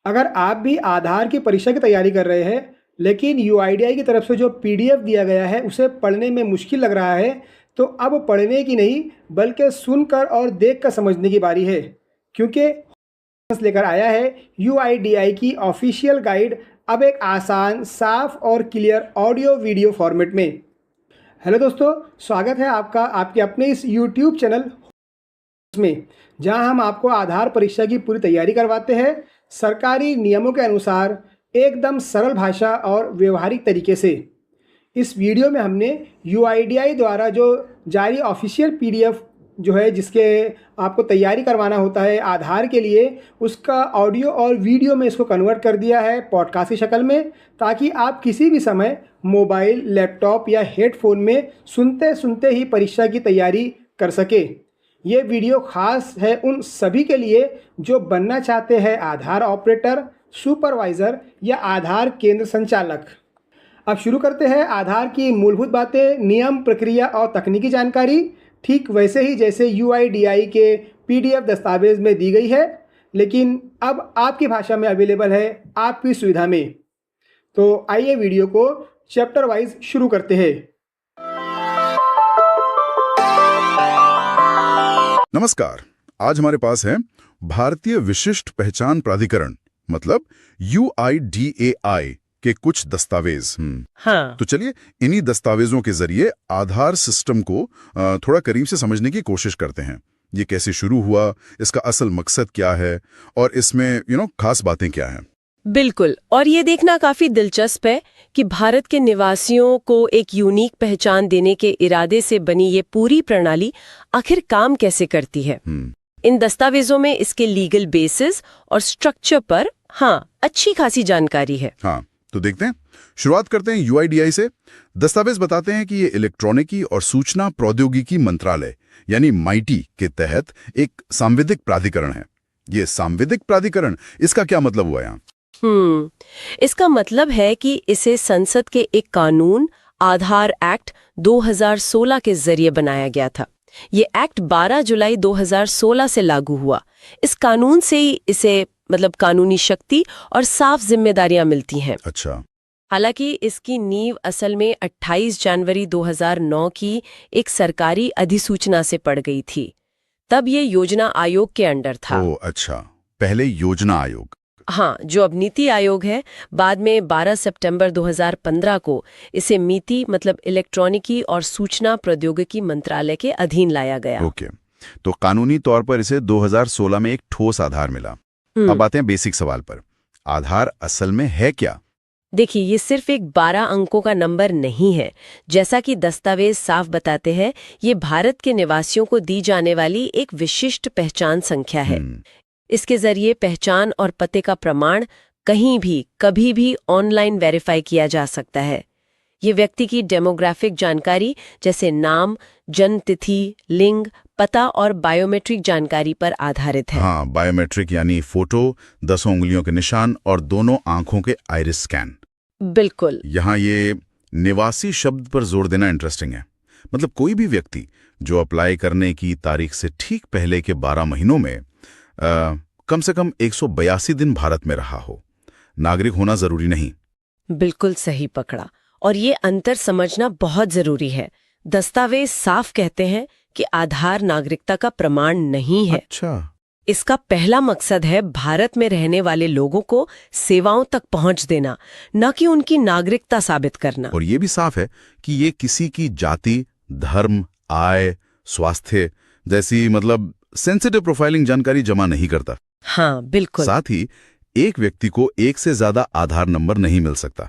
अगर आप भी आधार की परीक्षा की तैयारी कर रहे हैं लेकिन यूआईडीआई की तरफ से जो पीडीएफ दिया गया है उसे पढ़ने में मुश्किल लग रहा है, तो अब पढ़ने की नहीं बल्कि सुनकर और देखकर समझने की बारी है, क्योंकि लेकर आया है यूआईडीआई की ऑफिशियल गाइड, अब एक आसान, साफ और क्लियर ऑडियो वीडियो फॉर्मेट में। हेलो दोस्तों, स्वागत है आपका आपके अपने इस यूट्यूब चैनल में, जहां हम आपको आधार परीक्षा की पूरी तैयारी करवाते हैं सरकारी नियमों के अनुसार, एकदम सरल भाषा और व्यवहारिक तरीके से। इस वीडियो में हमने यूआईडीआई द्वारा जो जारी ऑफिशियल पीडीएफ जो है, जिसके आपको तैयारी करवाना होता है आधार के लिए, उसका ऑडियो और वीडियो में इसको कन्वर्ट कर दिया है पॉडकास्ट की शक्ल में, ताकि आप किसी भी समय मोबाइल, लैपटॉप या हेडफोन में सुनते सुनते ही परीक्षा की तैयारी कर सके। ये वीडियो खास है उन सभी के लिए जो बनना चाहते हैं आधार ऑपरेटर, सुपरवाइज़र या आधार केंद्र संचालक। अब शुरू करते हैं आधार की मूलभूत बातें, नियम, प्रक्रिया और तकनीकी जानकारी, ठीक वैसे ही जैसे यूआईडीआई के पीडीएफ दस्तावेज में दी गई है, लेकिन अब आपकी भाषा में अवेलेबल है आपकी सुविधा में। तो आइए वीडियो को चैप्टर वाइज शुरू करते हैं। नमस्कार, आज हमारे पास है भारतीय विशिष्ट पहचान प्राधिकरण मतलब यूआईडीएआई के कुछ दस्तावेज। हाँ। तो चलिए इन्हीं दस्तावेजों के जरिए आधार सिस्टम को थोड़ा करीब से समझने की कोशिश करते हैं। ये कैसे शुरू हुआ, इसका असल मकसद क्या है और इसमें खास बातें क्या हैं। बिल्कुल, और ये देखना काफी दिलचस्प है कि भारत के निवासियों को एक यूनिक पहचान देने के इरादे से बनी ये पूरी प्रणाली आखिर काम कैसे करती है। इन दस्तावेजों में इसके लीगल बेसिस और स्ट्रक्चर पर अच्छी खासी जानकारी है। तो देखते हैं, शुरुआत करते हैं यूआईडीआई से। दस्तावेज बताते हैं कि ये इलेक्ट्रॉनिकी और सूचना प्रौद्योगिकी मंत्रालय यानी माइटी के तहत एक सांविधिक प्राधिकरण है। ये सांविधिक प्राधिकरण, इसका क्या मतलब हुआ यहाँ? इसका मतलब है कि इसे संसद के एक कानून आधार एक्ट 2016 के जरिए बनाया गया था। ये एक्ट 12 जुलाई 2016 से लागू हुआ। इस कानून से ही इसे कानूनी शक्ति और साफ जिम्मेदारियां मिलती हैं। अच्छा। हालांकि इसकी नींव असल में 28 जनवरी 2009 की एक सरकारी अधिसूचना से पड़ गई थी। तब ये योजना आयोग के अंडर था। ओह अच्छा, पहले योजना आयोग। जो अब नीति आयोग है। बाद में 12 सितंबर 2015 को इसे मीति इलेक्ट्रॉनिकी और सूचना प्रौद्योगिकी मंत्रालय के अधीन लाया गया। ओके, तो कानूनी तौर पर इसे 2016 में एक ठोस आधार मिला। अब आते हैं बेसिक सवाल पर, आधार असल में है क्या? देखिए, ये सिर्फ एक 12 अंकों का नंबर नहीं है। जैसा कि दस्तावेज साफ बताते हैं, ये भारत के निवासियों को दी जाने वाली एक विशिष्ट पहचान संख्या है। इसके जरिए पहचान और पते का प्रमाण कहीं भी कभी भी ऑनलाइन वेरीफाई किया जा सकता है। ये व्यक्ति की डेमोग्राफिक जानकारी जैसे नाम, जन्म तिथि, लिंग, पता और बायोमेट्रिक जानकारी पर आधारित है। बायोमेट्रिक यानी फोटो, 10 उंगलियों के निशान और दोनों आंखों के आइरिस स्कैन। बिल्कुल। यहाँ ये निवासी शब्द पर जोर देना इंटरेस्टिंग है। कोई भी व्यक्ति जो अप्लाई करने की तारीख से ठीक पहले के 12 महीनों में कम से कम 182 दिन भारत में रहा हो, नागरिक होना जरूरी नहीं। बिल्कुल सही पकड़ा, और ये अंतर समझना बहुत जरूरी है। दस्तावेज साफ कहते हैं कि आधार नागरिकता का प्रमाण नहीं है। अच्छा। इसका पहला मकसद है भारत में रहने वाले लोगों को सेवाओं तक पहुंच देना, न कि उनकी नागरिकता साबित करना। और ये भी साफ है कि ये किसी की जाति, धर्म, आय, स्वास्थ्य जैसी सेंसिटिव प्रोफाइलिंग जानकारी जमा नहीं करता। बिल्कुल। साथ ही एक व्यक्ति को एक से ज्यादा आधार नंबर नहीं मिल सकता,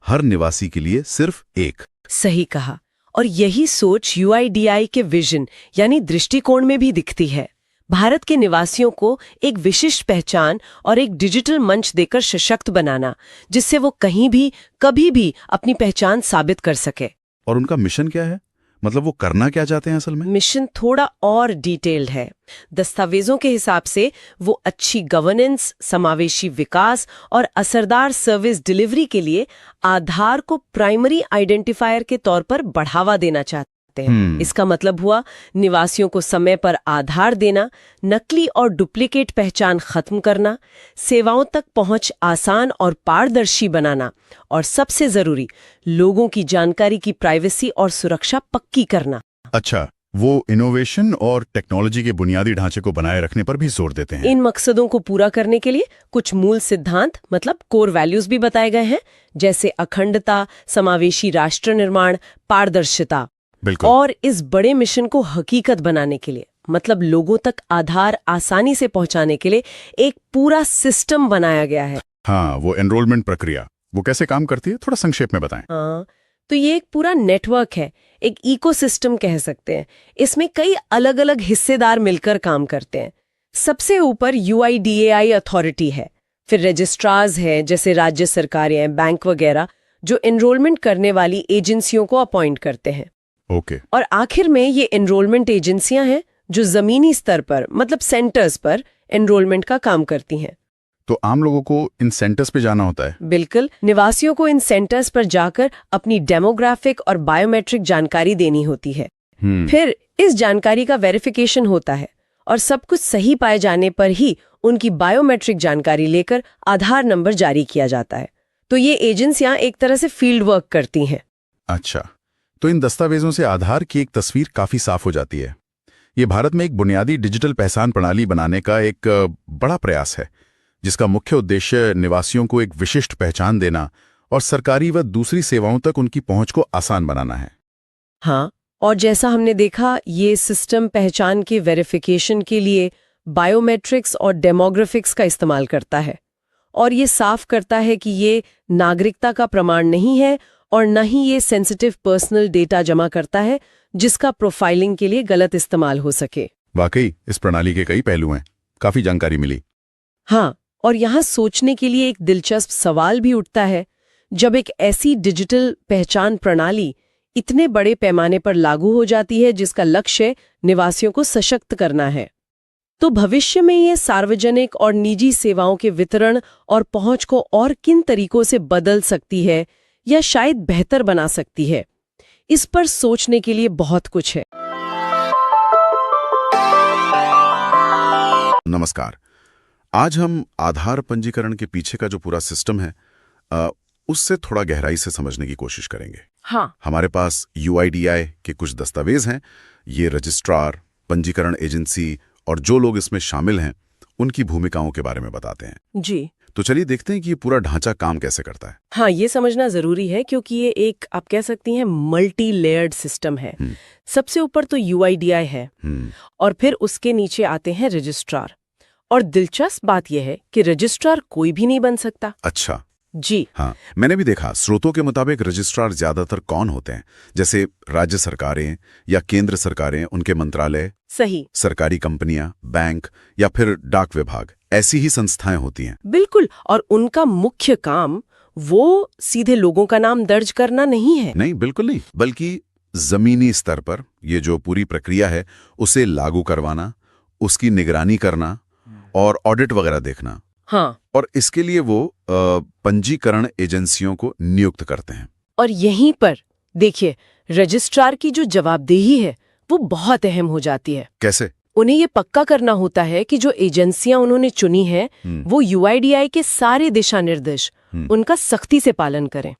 हर निवासी के लिए सिर्फ एक। सही कहा, और यही सोच यूआईडीआई के विजन यानी दृष्टिकोण में भी दिखती है। भारत के निवासियों को एक विशिष्ट पहचान और एक डिजिटल मंच देकर सशक्त बनाना, जिससे वो कहीं भी कभी भी अपनी पहचान साबित कर सके। और उनका मिशन क्या है? वो करना क्या चाहते हैं असल में? मिशन थोड़ा और डिटेल्ड है। दस्तावेजों के हिसाब से वो अच्छी गवर्नेंस, समावेशी विकास और असरदार सर्विस डिलीवरी के लिए आधार को प्राइमरी आइडेंटिफायर के तौर पर बढ़ावा देना चाहते हैं। हैं। इसका मतलब हुआ निवासियों को समय पर आधार देना, नकली और डुप्लीकेट पहचान खत्म करना, सेवाओं तक पहुंच आसान और पारदर्शी बनाना और सबसे जरूरी लोगों की जानकारी की प्राइवेसी और सुरक्षा पक्की करना। अच्छा, वो इनोवेशन और टेक्नोलॉजी के बुनियादी ढांचे को बनाए रखने पर भी जोर देते हैं। इन मकसदों को पूरा करने के लिए कुछ मूल सिद्धांत मतलब कोर वैल्यूज भी बताए गए हैं, जैसे अखंडता, समावेशी राष्ट्र निर्माण, पारदर्शिता। बिल्कुल। और इस बड़े मिशन को हकीकत बनाने के लिए मतलब लोगों तक आधार आसानी से पहुंचाने के लिए एक पूरा सिस्टम बनाया गया है। हाँ, वो एनरोलमेंट प्रक्रिया वो कैसे काम करती है, थोड़ा संक्षेप में बताएं। हाँ, तो ये एक पूरा नेटवर्क है, एक इकोसिस्टम कह सकते हैं। इसमें कई अलग अलग हिस्सेदार मिलकर काम करते हैं। सबसे ऊपर UIDAI अथॉरिटी है, फिर रजिस्ट्रार्स है जैसे राज्य सरकारें, बैंक वगैरह, जो एनरोलमेंट करने वाली एजेंसियों को अपॉइंट करते हैं। ओके। और आखिर में ये एनरोलमेंट एजेंसियां हैं जो जमीनी स्तर पर मतलब सेंटर्स पर एनरोलमेंट का काम करती हैं। तो आम लोगों को इन सेंटर्स पे जाना होता है? बिल्कुल, निवासियों को इन सेंटर्स पर जाकर अपनी डेमोग्राफिक और बायोमेट्रिक जानकारी देनी होती है। फिर इस जानकारी का वेरिफिकेशन होता है और सब कुछ सही पाए जाने पर ही उनकी बायोमेट्रिक जानकारी लेकर आधार नंबर जारी किया जाता है। तो ये एजेंसियां एक तरह से फील्ड वर्क करती हैं। अच्छा, तो इन दस्तावेजों से आधार की एक तस्वीर काफी साफ हो जाती है। ये भारत में एक बुनियादी डिजिटल पहचान प्रणाली बनाने का एक बड़ा प्रयास है, जिसका मुख्य उद्देश्य निवासियों को एक विशिष्ट पहचान देना और सरकारी व दूसरी सेवाओं तक उनकी पहुंच को आसान बनाना है। हाँ, और जैसा हमने देखा, ये सिस्टम पहचान के वेरिफिकेशन के लिए बायोमेट्रिक्स और डेमोग्राफिक्स का इस्तेमाल करता है और ये साफ करता है कि ये नागरिकता का प्रमाण नहीं है और न ही ये सेंसिटिव पर्सनल डेटा जमा करता है जिसका प्रोफाइलिंग के लिए गलत इस्तेमाल हो सके। वाकई इस प्रणाली के कई पहलू हैं, काफी जानकारी मिली। हाँ, और यहाँ सोचने के लिए एक दिलचस्प सवाल भी उठता है, जब एक ऐसी डिजिटल पहचान प्रणाली इतने बड़े पैमाने पर लागू हो जाती है जिसका लक्ष्य निवासियों को सशक्त करना है, तो भविष्य में ये सार्वजनिक और निजी सेवाओं के वितरण और पहुंच को और किन तरीकों से बदल सकती है या शायद बेहतर बना सकती है, इस पर सोचने के लिए बहुत कुछ है। नमस्कार। आज हम आधार पंजीकरण के पीछे का जो पूरा सिस्टम है उससे थोड़ा गहराई से समझने की कोशिश करेंगे। हाँ। हमारे पास UIDAI के कुछ दस्तावेज हैं। ये रजिस्ट्रार, पंजीकरण एजेंसी और जो लोग इसमें शामिल हैं उनकी भूमिकाओं के बारे में बताते हैं। जी, तो चलिए देखते हैं कि ये पूरा ढांचा काम कैसे करता है। हाँ, ये समझना जरूरी है क्योंकि ये एक, आप कह सकती हैं, मल्टी लेयर्ड सिस्टम है। सबसे ऊपर तो UIDAI है और फिर उसके नीचे आते हैं रजिस्ट्रार। और दिलचस्प बात यह है कि रजिस्ट्रार कोई भी नहीं बन सकता। अच्छा। जी हाँ, मैंने भी देखा। स्रोतों के मुताबिक रजिस्ट्रार ज्यादातर कौन होते हैं? जैसे राज्य सरकारें या केंद्र सरकारें, उनके मंत्रालय, सही, सरकारी कंपनियां, बैंक या फिर डाक विभाग, ऐसी ही संस्थाएं होती हैं। बिल्कुल। और उनका मुख्य काम वो सीधे लोगों का नाम दर्ज करना नहीं है। नहीं, बिल्कुल नहीं, बल्कि जमीनी स्तर पर ये जो पूरी प्रक्रिया है उसे लागू करवाना, उसकी निगरानी करना और ऑडिट वगैरह देखना। हाँ, और इसके लिए वो पंजीकरण एजेंसियों को नियुक्त करते हैं। और यहीं पर देखिए, रजिस्ट्रार की जो जवाबदेही है वो बहुत अहम हो जाती है। कैसे? उन्हें ये पक्का करना होता है कि जो एजेंसियां उन्होंने चुनी हैं वो UIDAI के सारे दिशा निर्देश उनका सख्ती से पालन करें,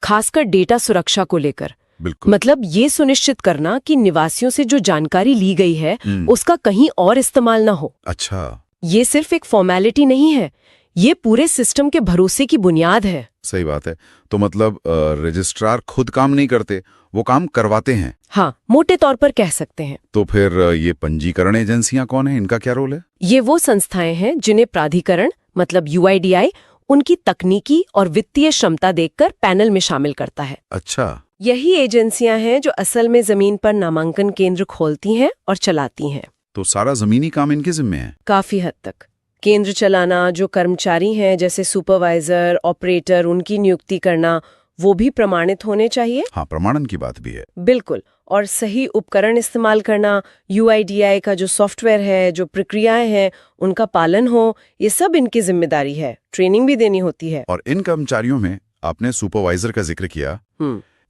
खासकर डेटा सुरक्षा को लेकर। बिल्कुल। मतलब ये सुनिश्चित करना कि निवासियों से जो जानकारी ली गई है उसका कहीं और इस्तेमाल ना हो। अच्छा, ये सिर्फ एक फॉर्मेलिटी नहीं है, ये पूरे सिस्टम के भरोसे की बुनियाद है। सही बात है। तो मतलब रजिस्ट्रार खुद काम नहीं करते, वो काम करवाते हैं। हाँ, मोटे तौर पर कह सकते हैं। तो फिर ये पंजीकरण एजेंसियां कौन है, इनका क्या रोल है? ये वो संस्थाएं हैं जिन्हें प्राधिकरण मतलब UIDAI उनकी तकनीकी और वित्तीय क्षमता देखकर पैनल में शामिल करता है। अच्छा। यही एजेंसियां हैं जो असल में जमीन पर नामांकन केंद्र खोलती हैं और चलाती हैं। तो सारा जमीनी काम इनके जिम्मे है? काफी हद तक। केंद्र चलाना, जो कर्मचारी हैं जैसे सुपरवाइजर, ऑपरेटर, उनकी नियुक्ति करना, वो भी प्रमाणित होने चाहिए। हाँ, प्रमाणन की बात भी है। बिल्कुल। और सही उपकरण इस्तेमाल करना, UIDAI का जो सॉफ्टवेयर है, जो प्रक्रियाएं हैं, उनका पालन हो, ये सब इनकी जिम्मेदारी है। ट्रेनिंग भी देनी होती है। और इन कर्मचारियों में आपने सुपरवाइजर का जिक्र किया,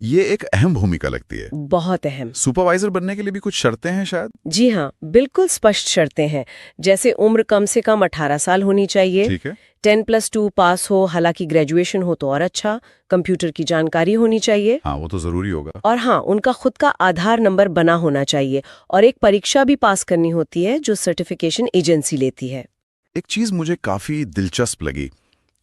ये एक अहम भूमिका लगती है। बहुत अहम। सुपरवाइजर बनने के लिए भी कुछ शर्तें हैं शायद? जी हाँ, बिल्कुल स्पष्ट शर्तें हैं। जैसे उम्र कम से कम 18 साल होनी चाहिए, ठीक है। 10+2 पास हो, हालांकि ग्रेजुएशन हो तो और अच्छा, कंप्यूटर की जानकारी होनी चाहिए, हाँ, वो तो जरूरी होगा। और हाँ, उनका खुद का आधार नंबर बना होना चाहिए, और एक परीक्षा भी पास करनी होती है जो सर्टिफिकेशन एजेंसी लेती है। एक चीज मुझे काफी दिलचस्प लगी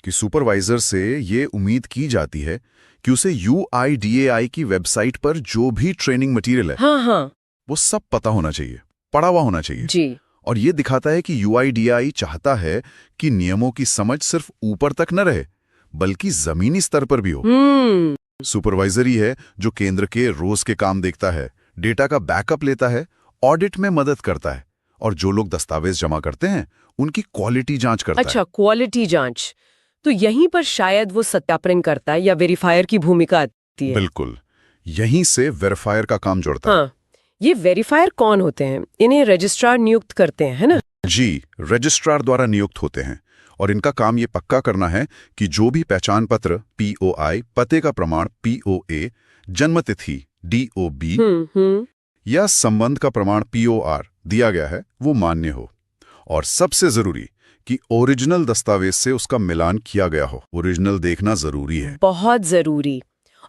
कि सुपरवाइजर से ये उम्मीद की जाती है कि उसे UIDAI की वेबसाइट पर जो भी ट्रेनिंग मटेरियल है, हाँ, वो सब पता होना चाहिए, पढ़ा हुआ होना चाहिए। जी। और ये दिखाता है कि UIDAI चाहता है कि नियमों की समझ सिर्फ ऊपर तक न रहे, बल्कि जमीनी स्तर पर भी हो। सुपरवाइजर ही है जो केंद्र के रोज के काम देखता है, डेटा का बैकअप लेता है, ऑडिट में मदद करता है, और जो लोग दस्तावेज जमा करते हैं उनकी क्वालिटी जांच करता अच्छा, क्वालिटी जांच। तो यहीं पर शायद वो सत्यापन करता है या वेरीफायर की भूमिका आती है। है। बिल्कुल, यहीं से वेरीफायर का काम जुड़ता है। हाँ, ये वेरीफायर कौन होते हैं? इन्हें रजिस्ट्रार नियुक्त करते हैं, है ना? जी, रजिस्ट्रार द्वारा नियुक्त होते हैं, और इनका काम ये पक्का करना है कि जो भी पहचान पत्र POI, पते का प्रमाण POA, जन्मतिथि DOB या संबंध का प्रमाण POR दिया गया है वो मान्य हो, और सबसे जरूरी कि ओरिजिनल दस्तावेज से उसका मिलान किया गया हो। ओरिजिनल देखना जरूरी है, बहुत जरूरी।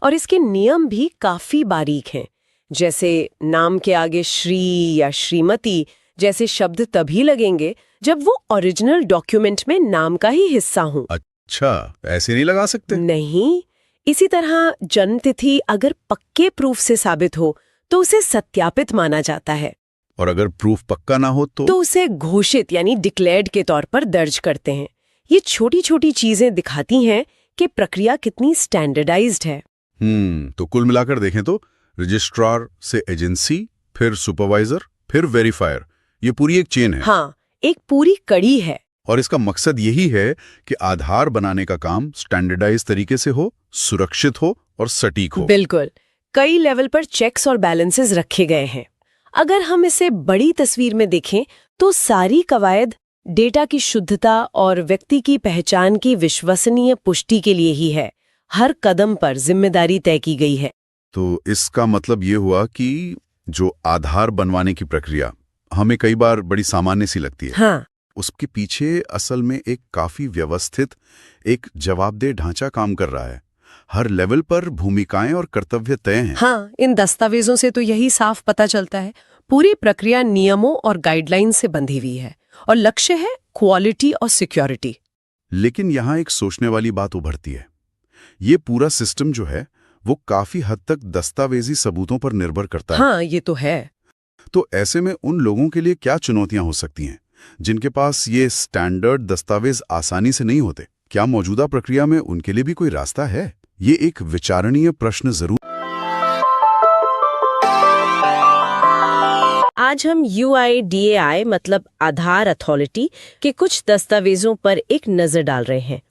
और इसके नियम भी काफी बारीक हैं। जैसे नाम के आगे श्री या श्रीमती जैसे शब्द तभी लगेंगे जब वो ओरिजिनल डॉक्यूमेंट में नाम का ही हिस्सा हो। अच्छा, ऐसे नहीं लगा सकते? नहीं। इसी तरह जन्मतिथि अगर पक्के प्रूफ से साबित हो तो उसे सत्यापित माना जाता है, और अगर प्रूफ पक्का ना हो तो उसे घोषित यानी डिक्लेयर्ड के तौर पर दर्ज करते हैं। ये छोटी छोटी चीजें दिखाती हैं कि प्रक्रिया कितनी स्टैंडर्डाइज्ड है। तो कुल मिलाकर देखें तो रजिस्ट्रार से एजेंसी, फिर सुपरवाइजर, फिर वेरीफायर, ये पूरी एक चेन है। हाँ, एक पूरी कड़ी है। और इसका मकसद यही है कि आधार बनाने का काम स्टैंडर्डाइज तरीके से हो, सुरक्षित हो और सटीक हो। बिल्कुल। कई लेवल पर चेक्स और बैलेंसेस रखे गए हैं। अगर हम इसे बड़ी तस्वीर में देखें तो सारी कवायद डेटा की शुद्धता और व्यक्ति की पहचान की विश्वसनीय पुष्टि के लिए ही है। हर कदम पर जिम्मेदारी तय की गई है। तो इसका मतलब ये हुआ कि जो आधार बनवाने की प्रक्रिया हमें कई बार बड़ी सामान्य सी लगती है, हाँ, उसके पीछे असल में एक काफी व्यवस्थित, एक जवाबदेह ढांचा काम कर रहा है। हर लेवल पर भूमिकाएं और कर्तव्य तय हैं। हाँ, इन दस्तावेजों से तो यही साफ पता चलता है। पूरी प्रक्रिया नियमों और गाइडलाइन से बंधी हुई है, और लक्ष्य है क्वालिटी और सिक्योरिटी। लेकिन यहाँ एक सोचने वाली बात उभरती है। ये पूरा सिस्टम जो है वो काफी हद तक दस्तावेजी सबूतों पर निर्भर करता है। हाँ, ये तो है। तो ऐसे में उन लोगों के लिए क्या चुनौतियां हो सकती हैं जिनके पास ये स्टैंडर्ड दस्तावेज आसानी से नहीं होते? क्या मौजूदा प्रक्रिया में उनके लिए भी कोई रास्ता है? ये एक विचारणीय प्रश्न जरूर। आज हम UIDAI मतलब आधार अथॉरिटी के कुछ दस्तावेजों पर एक नजर डाल रहे हैं।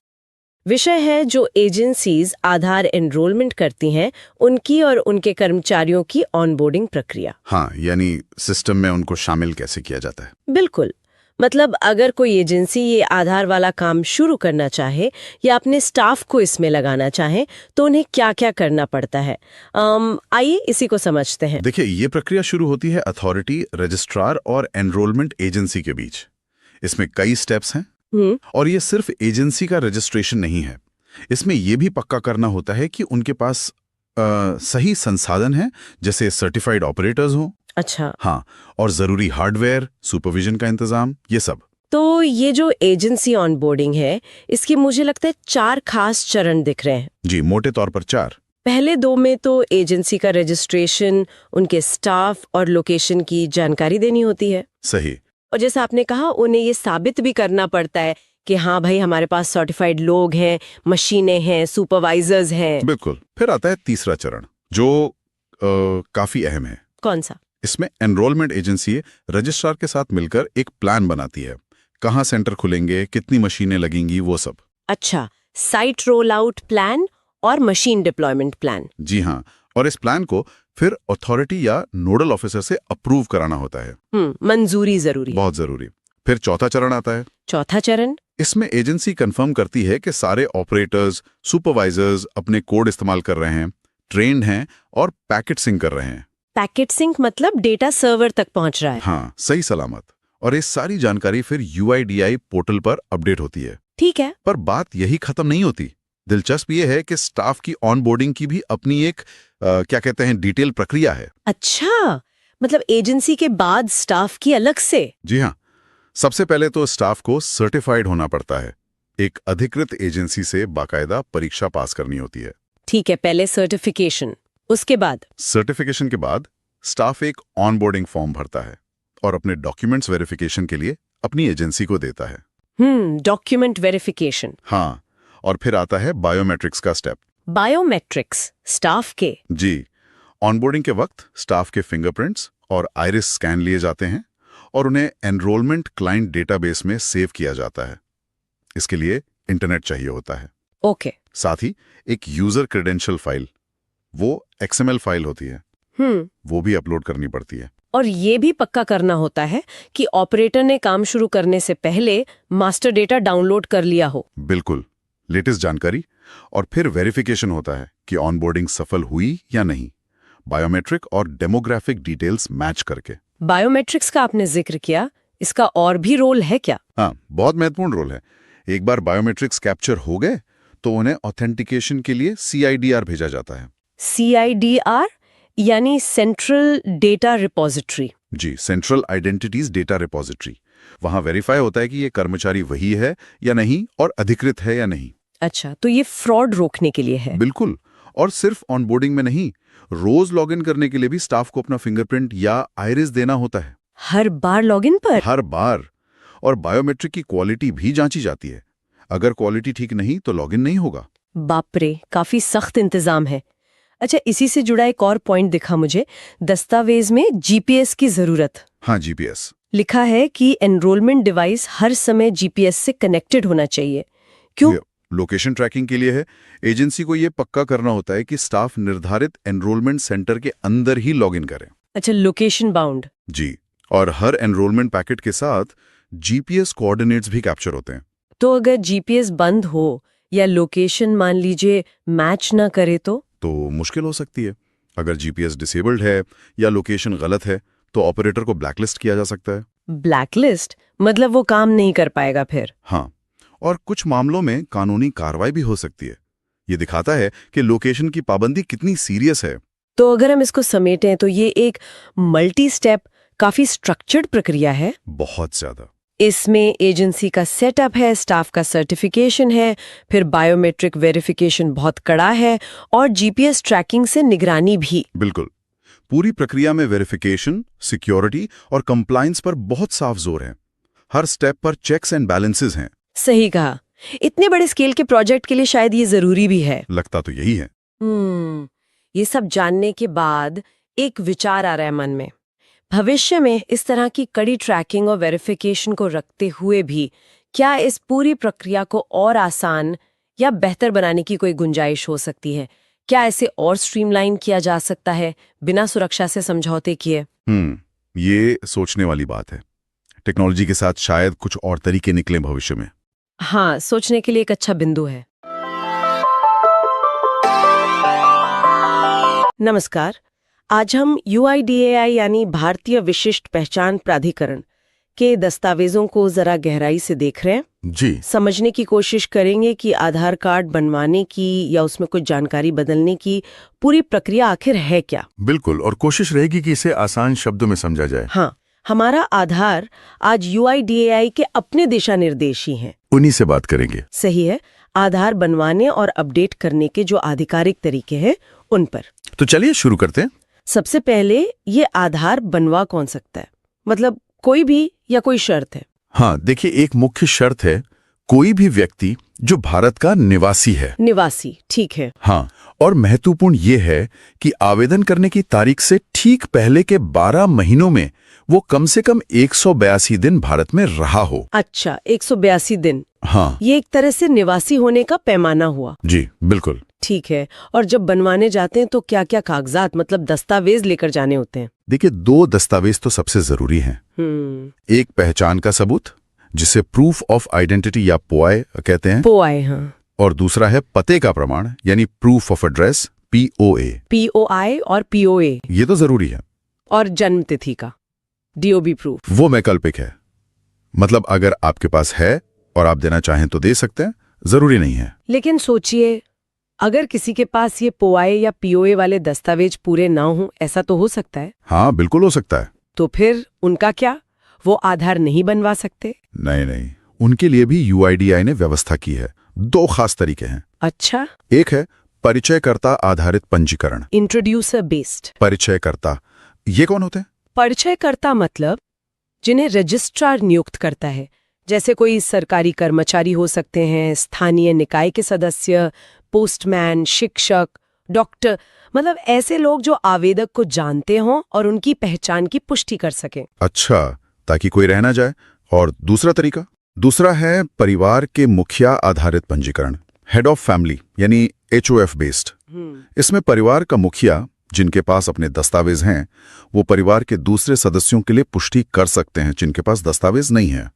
विषय है जो एजेंसीज आधार एनरोलमेंट करती हैं, उनकी और उनके कर्मचारियों की ऑनबोर्डिंग प्रक्रिया। हाँ, यानी सिस्टम में उनको शामिल कैसे किया जाता है। बिल्कुल। मतलब अगर कोई एजेंसी ये आधार वाला काम शुरू करना चाहे या अपने स्टाफ को इसमें लगाना चाहे तो उन्हें क्या क्या करना पड़ता है। आइए इसी को समझते हैं। देखिए, ये प्रक्रिया शुरू होती है अथॉरिटी, रजिस्ट्रार और एनरोलमेंट एजेंसी के बीच। इसमें कई स्टेप्स हैं, और ये सिर्फ एजेंसी का रजिस्ट्रेशन नहीं है। इसमें यह भी पक्का करना होता है कि उनके पास सही संसाधन है, जैसे सर्टिफाइड ऑपरेटर्स हों। अच्छा। हाँ, और जरूरी हार्डवेयर, सुपरविजन का इंतजाम, ये सब। तो ये जो एजेंसी ऑनबोर्डिंग है, इसकी मुझे लगता है 4 खास चरण दिख रहे हैं। जी, मोटे तौर पर 4। पहले 2 में तो एजेंसी का रजिस्ट्रेशन, उनके स्टाफ और लोकेशन की जानकारी देनी होती है। सही। और जैसा आपने कहा, उन्हें ये साबित भी करना पड़ता है कि हाँ भाई, हमारे पास सर्टिफाइड लोग हैं, मशीनें हैं, सुपरवाइजर्स हैं। बिल्कुल। फिर आता है तीसरा चरण जो काफी अहम है। कौन सा? इसमें एनरोलमेंट एजेंसी रजिस्ट्रार के साथ मिलकर एक प्लान बनाती है। कहाँ सेंटर खुलेंगे, कितनी मशीनें लगेंगी, वो सब। अच्छा, साइट रोल आउट प्लान और मशीन डिप्लॉयमेंट प्लान। जी हाँ, और इस प्लान को फिर अथॉरिटी या नोडल ऑफिसर से अप्रूव कराना होता है। मंजूरी जरूरी, बहुत जरूरी। फिर चौथा चरण आता है। चौथा चरण? इसमें एजेंसी कंफर्म करती है कि सारे ऑपरेटर्स, सुपरवाइजर्स अपने कोड इस्तेमाल कर रहे हैं, ट्रेंड हैं और पैकेट सिंक कर रहे हैं। पैकेट सिंक मतलब डेटा सर्वर तक पहुंच रहा है। हाँ, सही सलामत। और ये सारी जानकारी फिर UIDAI पोर्टल पर अपडेट होती है। ठीक है। पर बात यही खत्म नहीं होती। दिलचस्प ये है कि स्टाफ की ऑनबोर्डिंग की भी अपनी एक क्या कहते हैं डिटेल प्रक्रिया है। अच्छा, मतलब एजेंसी के बाद स्टाफ की अलग से? जी हाँ, सबसे पहले तो स्टाफ को सर्टिफाइड होना पड़ता है। एक अधिकृत एजेंसी से बाकायदा परीक्षा पास करनी होती है। ठीक है, पहले सर्टिफिकेशन, उसके बाद? सर्टिफिकेशन के बाद स्टाफ एक ऑनबोर्डिंग फॉर्म भरता है और अपने डॉक्यूमेंट्स वेरिफिकेशन के लिए अपनी एजेंसी को देता है। Document verification. हाँ, और फिर आता है बायोमेट्रिक्स का स्टेप। बायोमेट्रिक्स स्टाफ के? जी, ऑनबोर्डिंग के वक्त स्टाफ के फिंगरप्रिंट्स और आइरिस स्कैन लिए जाते हैं और उन्हें एनरोलमेंट क्लाइंट डेटाबेस में सेव किया जाता है। इसके लिए इंटरनेट चाहिए होता है। ओके। साथ ही एक यूजर क्रेडेंशियल फाइल, वो XML फाइल होती है, वो भी अपलोड करनी पड़ती है। और ये भी पक्का करना होता है कि ऑपरेटर ने काम शुरू करने से पहले मास्टर डेटा डाउनलोड कर लिया हो। बिल्कुल, लेटेस्ट जानकारी। और फिर वेरिफिकेशन होता है कि ऑनबोर्डिंग सफल हुई या नहीं, बायोमेट्रिक और डेमोग्राफिक डिटेल्स मैच करके। बायोमेट्रिक्स का आपने जिक्र किया, इसका और भी रोल है क्या? हाँ, बहुत महत्वपूर्ण रोल है। एक बार बायोमेट्रिक्स कैप्चर हो गए तो उन्हें ऑथेंटिकेशन के लिए CIDR भेजा जाता है। CIDR यानी सेंट्रल डेटा रिपोजिटरी? जी, सेंट्रल आइडेंटिटीज डेटा रिपोजिटरी। वहां वेरीफाई होता है कि ये कर्मचारी वही है या नहीं और अधिकृत है या नहीं। अच्छा, तो ये फ्रॉड रोकने के लिए है? बिल्कुल। और सिर्फ ऑनबोर्डिंग में नहीं, रोज लॉगिन करने के लिए भी स्टाफ को अपना फिंगरप्रिंट या आइरिस देना होता है। हर बार लॉगिन पर? हर बार। और बायोमेट्रिक की क्वालिटी भी जांची जाती है। अगर क्वालिटी ठीक नहीं तो लॉगिन नहीं होगा। बाप रे, काफी सख्त इंतजाम है। अच्छा, इसी से जुड़ा एक और पॉइंट दिखा मुझे, दस्तावेज में GPS की जरूरत। हाँ, GPS। लिखा है कि एनरोलमेंट डिवाइस हर समय GPS से कनेक्टेड होना चाहिए। क्यों? लोकेशन ट्रैकिंग के लिए है। एजेंसी को ये पक्का करना होता है कि स्टाफ निर्धारित एनरोलमेंट सेंटर के अंदर ही लॉगिन करे। अच्छा, लोकेशन बाउंड। जी, और हर एनरोलमेंट पैकेट के साथ GPS कोऑर्डिनेट्स भी कैप्चर होते हैं। तो अगर GPS बंद हो या लोकेशन मान लीजिए मैच ना करे तो मुश्किल हो सकती है। अगर GPS डिसेबल्ड है या लोकेशन गलत है तो ऑपरेटर को ब्लैकलिस्ट किया जा सकता है। ब्लैकलिस्ट मतलब वो काम नहीं कर पाएगा फिर? हाँ, और कुछ मामलों में कानूनी कार्रवाई भी हो सकती है। ये दिखाता है कि लोकेशन की पाबंदी कितनी सीरियस है। तो अगर हम इसको समेटें तो ये एक मल्टी स्टेप, काफी स्ट्रक्चर्ड प्रक्रिया है। बहुत ज्यादा। इसमें एजेंसी का सेटअप है, स्टाफ का सर्टिफिकेशन है, फिर बायोमेट्रिक वेरिफिकेशन बहुत कड़ा है और GPS ट्रैकिंग से निगरानी भी। बिल्कुल। पूरी प्रक्रिया में वेरिफिकेशन, सिक्योरिटी और कंप्लायंस पर बहुत साफ जोर है। हर स्टेप पर चेक्स एंड बैलेंसेस हैं। सही कहा। इतने बड़े स्केल के प्रोजेक्ट के लिए शायद ये जरूरी भी है। लगता तो यही है। ये सब जानने के बाद एक विचार आ रहा है मन में। भविष्य में इस तरह की कड़ी ट्रैकिंग और वेरिफिकेशन को रखते हुए भी क्या इस पूरी प्रक्रिया को और आसान या बेहतर बनाने की कोई गुंजाइश हो सकती है? क्या इसे और स्ट्रीमलाइन किया जा सकता है बिना सुरक्षा से समझौते किए? ये सोचने वाली बात है। टेक्नोलॉजी के साथ शायद कुछ और तरीके निकलें भविष्य में। हाँ, सोचने के लिए एक अच्छा बिंदु है। नमस्कार, आज हम UIDAI यानी भारतीय विशिष्ट पहचान प्राधिकरण के दस्तावेजों को जरा गहराई से देख रहे हैं। जी। समझने की कोशिश करेंगे कि आधार कार्ड बनवाने की या उसमें कुछ जानकारी बदलने की पूरी प्रक्रिया आखिर है क्या। बिल्कुल, और कोशिश रहेगी कि इसे आसान शब्दों में समझा जाए। हाँ, हमारा आधार आज UIDAI के अपने दिशा निर्देश ही हैं। उन्हीं से बात करेंगे। सही है, आधार बनवाने और अपडेट करने के जो आधिकारिक तरीके हैं उन पर। तो चलिए शुरू करते हैं। सबसे पहले ये आधार बनवा कौन सकता है? मतलब कोई भी या कोई शर्त है? हाँ, देखिए, एक मुख्य शर्त है कोई भी व्यक्ति जो भारत का निवासी है। निवासी, ठीक है। हाँ, और महत्वपूर्ण ये है कि आवेदन करने की तारीख से ठीक पहले के 12 महीनों में वो कम से कम 182 दिन भारत में रहा हो। अच्छा, 182 दिन। हाँ, ये एक तरह से निवासी होने का पैमाना हुआ। जी बिल्कुल। ठीक है। और जब बनवाने जाते हैं तो क्या क्या कागजात, मतलब दस्तावेज लेकर जाने होते हैं? देखिए, 2 दस्तावेज तो सबसे जरूरी हैं। एक पहचान का सबूत, जिसे प्रूफ ऑफ आइडेंटिटी या पोआई कहते हैं। पोआई, हाँ। और दूसरा है पते का प्रमाण, यानी proof of address, POA। POI और POA ये तो जरूरी है। और जन्म तिथि का DOB प्रूफ। वो वैकल्पिक है, मतलब अगर आपके पास है और आप देना चाहें तो दे सकते हैं, जरूरी नहीं है। लेकिन सोचिए, अगर किसी के पास ये POI या POA वाले दस्तावेज पूरे ना हो, ऐसा तो हो सकता है। हाँ, बिल्कुल हो सकता है। तो फिर उनका क्या, वो आधार नहीं बनवा सकते? नहीं, उनके लिए भी UIDAI ने व्यवस्था की है। 2 खास तरीके हैं। अच्छा। एक है परिचयकर्ता आधारित पंजीकरण। Introducer based. परिचयकर्ता, ये कौन होते हैं? परिचयकर्ता मतलब जिन्हें रजिस्ट्रार नियुक्त करता है, जैसे कोई सरकारी कर्मचारी हो सकते हैं, स्थानीय निकाय के सदस्य, पोस्टमैन, शिक्षक, डॉक्टर, मतलब ऐसे लोग जो आवेदक को जानते हों और उनकी पहचान की पुष्टि कर सकें। अच्छा, ताकि कोई रह ना जाए। और दूसरा तरीका? दूसरा है परिवार के मुखिया आधारित पंजीकरण, हेड ऑफ फैमिली यानी HOF बेस्ड। इसमें परिवार का मुखिया, जिनके पास अपने दस्तावेज हैं, वो परिवार के दूसरे सदस्यों के लिए पुष्टि कर सकते हैं जिनके पास दस्तावेज नहीं है।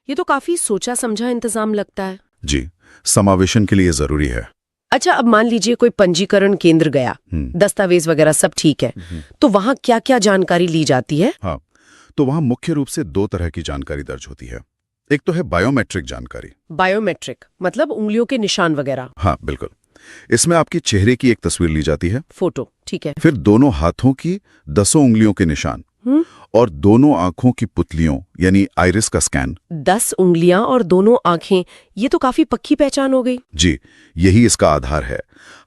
ये तो काफी सोचा समझा इंतजाम लगता है। जी, समावेशन के लिए जरूरी है। अच्छा, अब मान लीजिए कोई पंजीकरण केंद्र गया, दस्तावेज वगैरह सब ठीक है, तो वहां क्या क्या जानकारी ली जाती है? हाँ, तो वहां मुख्य रूप से 2 तरह की जानकारी दर्ज होती है। एक तो है बायोमेट्रिक जानकारी। बायोमेट्रिक मतलब उंगलियों के निशान वगैरह? हाँ, बिल्कुल। इसमें आपकी चेहरे की एक तस्वीर ली जाती है, फोटो, ठीक है। फिर दोनों हाथों की 10 उंगलियों के निशान और दोनों आंखों की पुतलियों यानी आइरिस का स्कैन। 10 उंगलियां और दोनों आंखें, ये तो काफी पक्की पहचान हो गई। जी, यही इसका आधार है।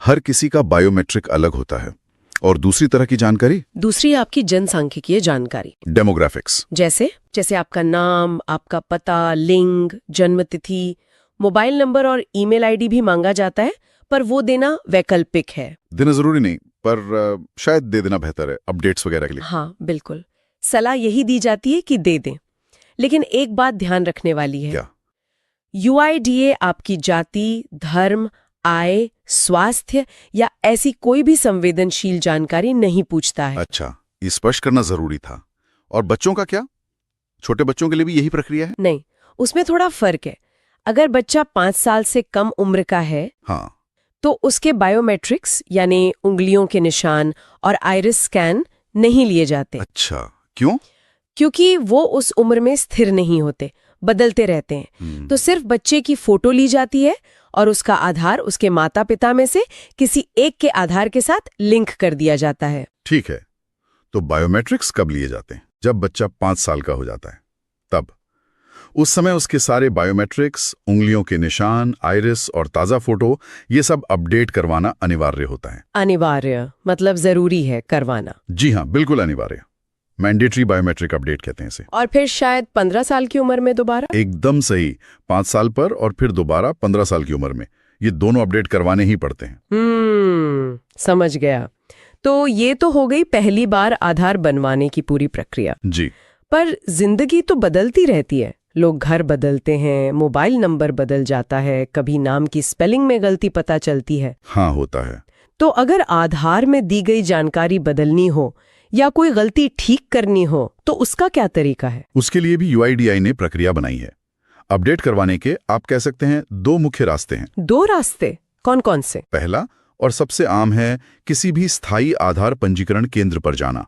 हर किसी का बायोमेट्रिक अलग होता है। और दूसरी तरह की जानकारी? दूसरी आपकी जनसांख्यिकीय जानकारी, डेमोग्राफिक्स। जैसे आपका नाम, आपका पता, लिंग, जन्म तिथि, मोबाइल नंबर और ईमेल आईडी भी मांगा जाता है, पर वो देना वैकल्पिक है। देना जरूरी नहीं, पर शायद दे देना बेहतर है अपडेट्स वगैरह के लिए। हाँ, बिल्कुल। सलाह यही दी जाती है कि दे दें। लेकिन एक बात ध्यान रखने वाली है। क्या? UIDAI आपकी जाति, धर्म, आय, स्वास्थ्य या ऐसी कोई भी संवेदनशील जानकारी नहीं पूछता है। अच्छा, ये स्पष्ट करना जरूरी था। और बच्चों का क्या? छोटे बच्चों के लिए भी यही प्रक्रिया है? नहीं, उसमें थोड़ा फर्क है। अगर बच्चा 5 साल से कम उम्र का है, हाँ, तो उसके बायोमेट्रिक्स यानी उंगलियों के निशान और आइरिस स्कैन नहीं लिए जाते। अच्छा, क्यों? क्योंकि वो उस उम्र में स्थिर नहीं होते, बदलते रहते हैं। तो सिर्फ बच्चे की फोटो ली जाती है और उसका आधार उसके माता पिता में से किसी एक के आधार के साथ लिंक कर दिया जाता है। ठीक है, तो बायोमेट्रिक्स कब लिए जाते हैं? जब बच्चा 5 साल का हो जाता है, तब। उस समय उसके सारे बायोमेट्रिक्स, उंगलियों के निशान, आइरिस और ताज़ा फोटो, ये सब अपडेट करवाना अनिवार्य होता है। अनिवार्य मतलब जरूरी है करवाना? जी हाँ, बिल्कुल अनिवार्य। मैंडेटरी बायोमेट्रिक अपडेट कहते हैं इसे। और फिर शायद 15 साल की उम्र में दोबारा? एकदम सही, 5 साल पर और फिर दोबारा 15 साल की उम्र में। ये दोनों अपडेट करवाने ही पड़ते हैं। समझ गया। तो ये तो हो गई पहली बार आधार बनवाने की पूरी प्रक्रिया। जी, पर जिंदगी तो बदलती रहती है। लोग घर बदलते हैं, मोबाइल नंबर बदल जाता है, कभी नाम की स्पेलिंग में गलती पता चलती है। हाँ, होता है। तो अगर आधार में दी गई जानकारी बदलनी हो या कोई गलती ठीक करनी हो, तो उसका क्या तरीका है? उसके लिए भी UIDAI ने प्रक्रिया बनाई है। अपडेट करवाने के आप कह सकते हैं 2 मुख्य रास्ते हैं। 2 रास्ते? कौन कौन से? पहला और सबसे आम है किसी भी स्थायी आधार पंजीकरण केंद्र पर जाना,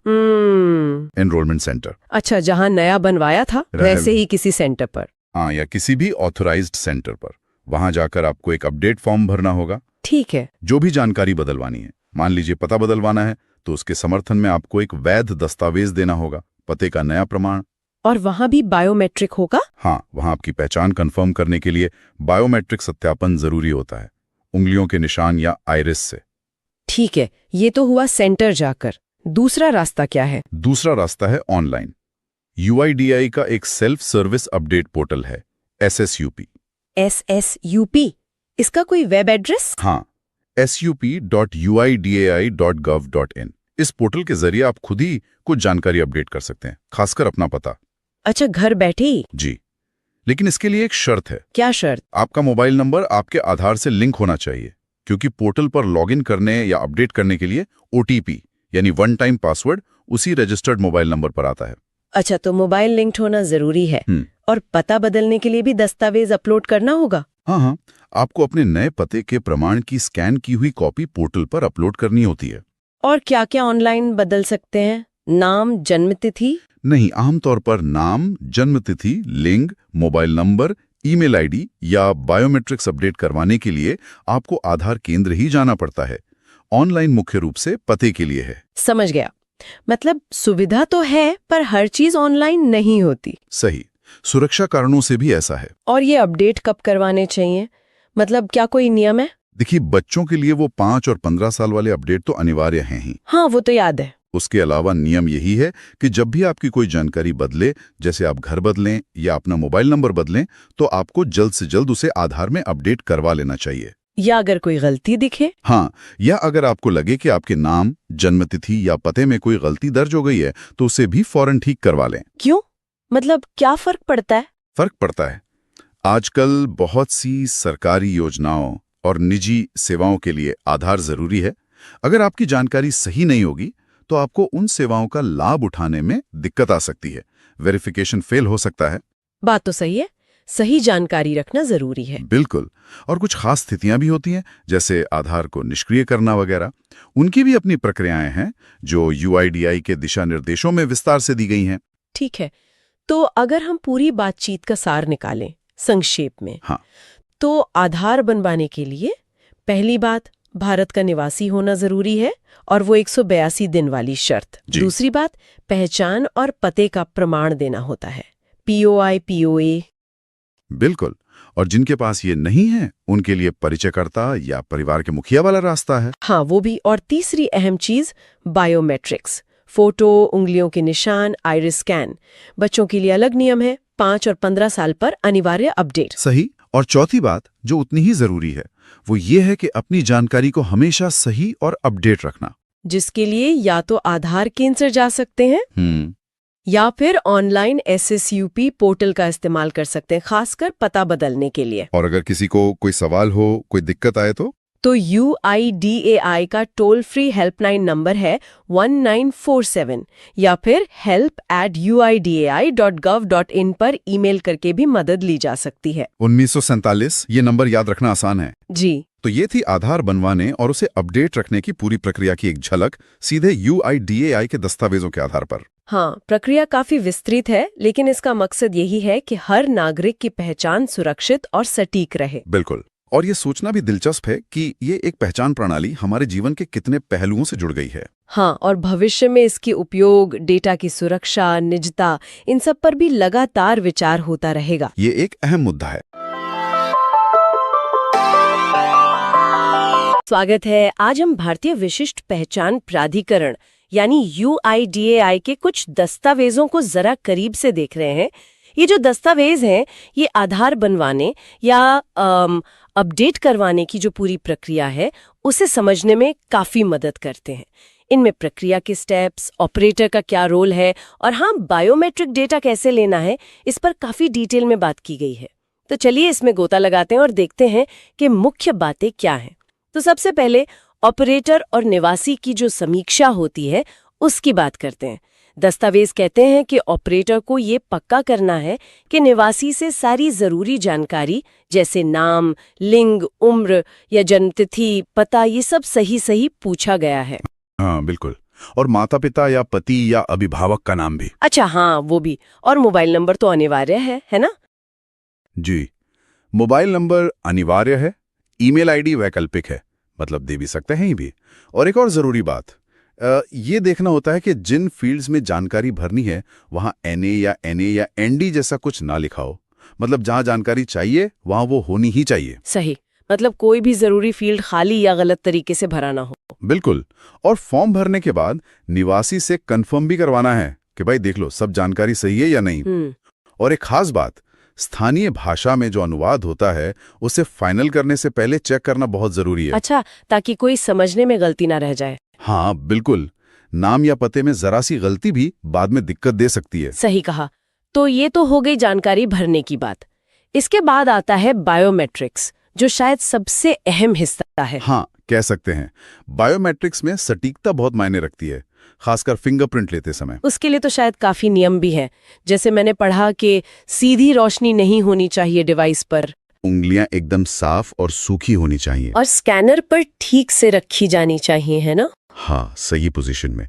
एनरोलमेंट सेंटर। अच्छा, जहां नया बनवाया था वैसे ही किसी सेंटर पर? हाँ, या किसी भी ऑथराइज्ड सेंटर पर। वहां जाकर आपको एक अपडेट फॉर्म भरना होगा। ठीक है। जो भी जानकारी बदलवानी है, मान लीजिए पता बदलवाना है, तो उसके समर्थन में आपको एक वैध दस्तावेज देना होगा, पते का नया प्रमाण। और वहां भी बायोमेट्रिक होगा? हाँ, वहां आपकी पहचान कंफर्म करने के लिए बायोमेट्रिक सत्यापन जरूरी होता है, उंगलियों के निशान या आइरिस से। ठीक है, ये तो हुआ सेंटर जाकर। दूसरा रास्ता क्या है? दूसरा रास्ता है ऑनलाइन। UIDAI का एक सेल्फ सर्विस अपडेट पोर्टल है, SSUP। SSUP? इसका कोई वेब एड्रेस? हाँ, sup.uidai.gov.in। इस पोर्टल के जरिए आप खुद ही कुछ जानकारी अपडेट कर सकते हैं, खासकर अपना पता। अच्छा, घर बैठे ही? जी, लेकिन इसके लिए एक शर्त है। क्या शर्त? आपका मोबाइल नंबर आपके आधार से लिंक होना चाहिए, क्योंकि पोर्टल पर लॉगिन करने या अपडेट करने के लिए OTP यानी 1 टाइम पासवर्ड उसी रजिस्टर्ड मोबाइल नंबर पर आता है। अच्छा, तो मोबाइल लिंक्ड होना जरूरी है। और पता बदलने के लिए भी दस्तावेज अपलोड करना होगा? हाँ हाँ, आपको अपने नए पते के प्रमाण की स्कैन की हुई कॉपी पोर्टल पर अपलोड करनी होती है। और क्या क्या ऑनलाइन बदल सकते हैं? नाम, जन्मतिथि? नहीं, आमतौर पर नाम, जन्मतिथि, लिंग, मोबाइल नंबर, ईमेल आईडी या बायोमेट्रिक्स अपडेट करवाने के लिए आपको आधार केंद्र ही जाना पड़ता है। ऑनलाइन मुख्य रूप से पते के लिए है। समझ गया। मतलब सुविधा तो है, पर हर चीज ऑनलाइन नहीं होती। सही, सुरक्षा कारणों से भी ऐसा है। और ये अपडेट कब करवाने चाहिए? मतलब क्या कोई नियम है? देखिए, बच्चों के लिए वो 5 और 15 साल वाले अपडेट तो अनिवार्य हैं ही। हाँ, वो तो याद है। उसके अलावा नियम यही है कि जब भी आपकी कोई जानकारी बदले, जैसे आप घर बदलें या अपना मोबाइल नंबर बदलें, तो आपको जल्द से जल्द उसे आधार में अपडेट करवा लेना चाहिए। या अगर कोई गलती दिखे? हाँ, या अगर आपको लगे कि आपके नाम, जन्मतिथि या पते में कोई गलती दर्ज हो गई है, तो उसे भी फौरन ठीक करवा लें। क्यों? मतलब क्या फर्क पड़ता है? फर्क पड़ता है। आजकल बहुत सी सरकारी योजनाओं और निजी सेवाओं के लिए आधार जरूरी है। अगर आपकी जानकारी सही नहीं होगी, तो आपको उन सेवाओं का लाभ उठाने में दिक्कत आ सकती है। वेरिफिकेशन फेल हो सकता है। बात तो सही है। सही जानकारी रखना जरूरी है। बिल्कुल। और कुछ खास स्थितियां भी होती हैं, जैसे आधार को निष्क्रिय करना वगैरह। उनकी भी अपनी प्रक्रियाएं हैं, जो यूआईडीआई के दिशा निर्देशों में विस्तार से दी गई हैं। ठीक है। तो अगर हम पूरी बातचीत का सार निकालें संक्षेप में, हाँ, तो आधार बनवाने के लिए पहली बात, भारत का निवासी होना जरूरी है, और वो 182 दिन वाली शर्त। दूसरी बात, पहचान और पते का प्रमाण देना होता है, पीओआई, पीओए। बिल्कुल। और जिनके पास ये नहीं है, उनके लिए परिचयकर्ता या परिवार के मुखिया वाला रास्ता है। हाँ, वो भी। और तीसरी अहम चीज, बायोमेट्रिक्स, फोटो, उंगलियों के निशान, आइरिस स्कैन। बच्चों के लिए अलग नियम है, 5 और 15 साल पर अनिवार्य अपडेट। सही। और चौथी बात, जो उतनी ही जरूरी है, वो ये है कि अपनी जानकारी को हमेशा सही और अपडेट रखना। जिसके लिए या तो आधार केंद्र जा सकते हैं या फिर ऑनलाइन SSUP पोर्टल का इस्तेमाल कर सकते हैं, खासकर पता बदलने के लिए। और अगर किसी को कोई सवाल हो, कोई दिक्कत आए तो UIDAI का टोल फ्री हेल्पलाइन नंबर है 1947, या फिर help@uidai.gov.in पर ईमेल करके भी मदद ली जा सकती है। 1947, ये नंबर याद रखना आसान है। जी। तो ये थी आधार बनवाने और उसे अपडेट रखने की पूरी प्रक्रिया की एक झलक, सीधे UIDAI के दस्तावेजों के आधार पर। हाँ, प्रक्रिया काफी विस्तृत है, लेकिन इसका मकसद यही है कि हर नागरिक की पहचान सुरक्षित और सटीक रहे। बिल्कुल। और ये सोचना भी दिलचस्प है कि ये एक पहचान प्रणाली हमारे जीवन के कितने पहलुओं से जुड़ गई है। हाँ, और भविष्य में इसकी उपयोग, डेटा की सुरक्षा, निजता, इन सब पर भी लगातार विचार होता रहेगा। ये एक अहम मुद्दा है। स्वागत है। आज हम भारतीय विशिष्ट पहचान प्राधिकरण यानी UIDAI के कुछ दस्तावेजों को जरा करीब से देख रहे हैं। ये जो दस्तावेज हैं, ये आधार बनवाने या अपडेट करवाने की जो पूरी प्रक्रिया है, उसे समझने में काफी मदद करते हैं। इनमें प्रक्रिया के स्टेप्स, ऑपरेटर का क्या रोल है, और हाँ, बायोमेट्रिक डेटा कैसे लेना है, इस पर काफी डिटेल में बात की गई है। तो चलिए इसमें गोता लगाते हैं और देखते हैं कि मुख्य बातें क्या हैं। तो सबसे पहले ऑपरेटर और निवासी की जो समीक्षा होती है, उसकी बात करते हैं। दस्तावेज कहते हैं कि ऑपरेटर को ये पक्का करना है कि निवासी से सारी जरूरी जानकारी, जैसे नाम, लिंग, उम्र या जन्मतिथि, पता, ये सब सही पूछा गया है। हाँ, बिल्कुल। और माता पिता या पति या अभिभावक का नाम भी। अच्छा, हाँ, वो भी। और मोबाइल नंबर तो अनिवार्य है ना? जी, मोबाइल नंबर अनिवार्य है। ईमेल आईडी वैकल्पिक है, मतलब दे भी सकते हैं ही भी। और एक और जरूरी बात, ये देखना होता है कि जिन फील्ड्स में जानकारी भरनी है, वहां NA या ND जैसा कुछ ना लिखा हो। मतलब जहां जानकारी चाहिए, वहां वो होनी ही चाहिए। सही। मतलब कोई भी जरूरी फील्ड खाली या गलत तरीके से भरा ना हो। बिल्कुल। और फॉर्म भरने के बाद निवासी से कंफर्म भी करवाना है कि भाई देख लो, सब जानकारी सही है या नहीं। और एक खास बात, स्थानीय भाषा में जो अनुवाद होता है, उसे फाइनल करने से पहले चेक करना बहुत जरूरी है। अच्छा, ताकि कोई समझने में गलती ना रह जाए। हाँ, बिल्कुल। नाम या पते में जरा सी गलती भी बाद में दिक्कत दे सकती है। सही कहा। तो ये तो हो गई जानकारी भरने की बात। इसके बाद आता है बायोमेट्रिक्स, जो शायद सबसे अहम हिस्सा है। हाँ, कह सकते हैं। बायोमेट्रिक्स में सटीकता बहुत मायने रखती है, खासकर फिंगरप्रिंट लेते समय। उसके लिए तो शायद काफी नियम भी हैं। जैसे मैंने पढ़ा कि सीधी रोशनी नहीं होनी चाहिए डिवाइस पर, उंगलियां एकदम साफ और सूखी होनी चाहिए। और स्कैनर पर ठीक से रखी जानी चाहिए, है ना? हाँ, सही पोजीशन में।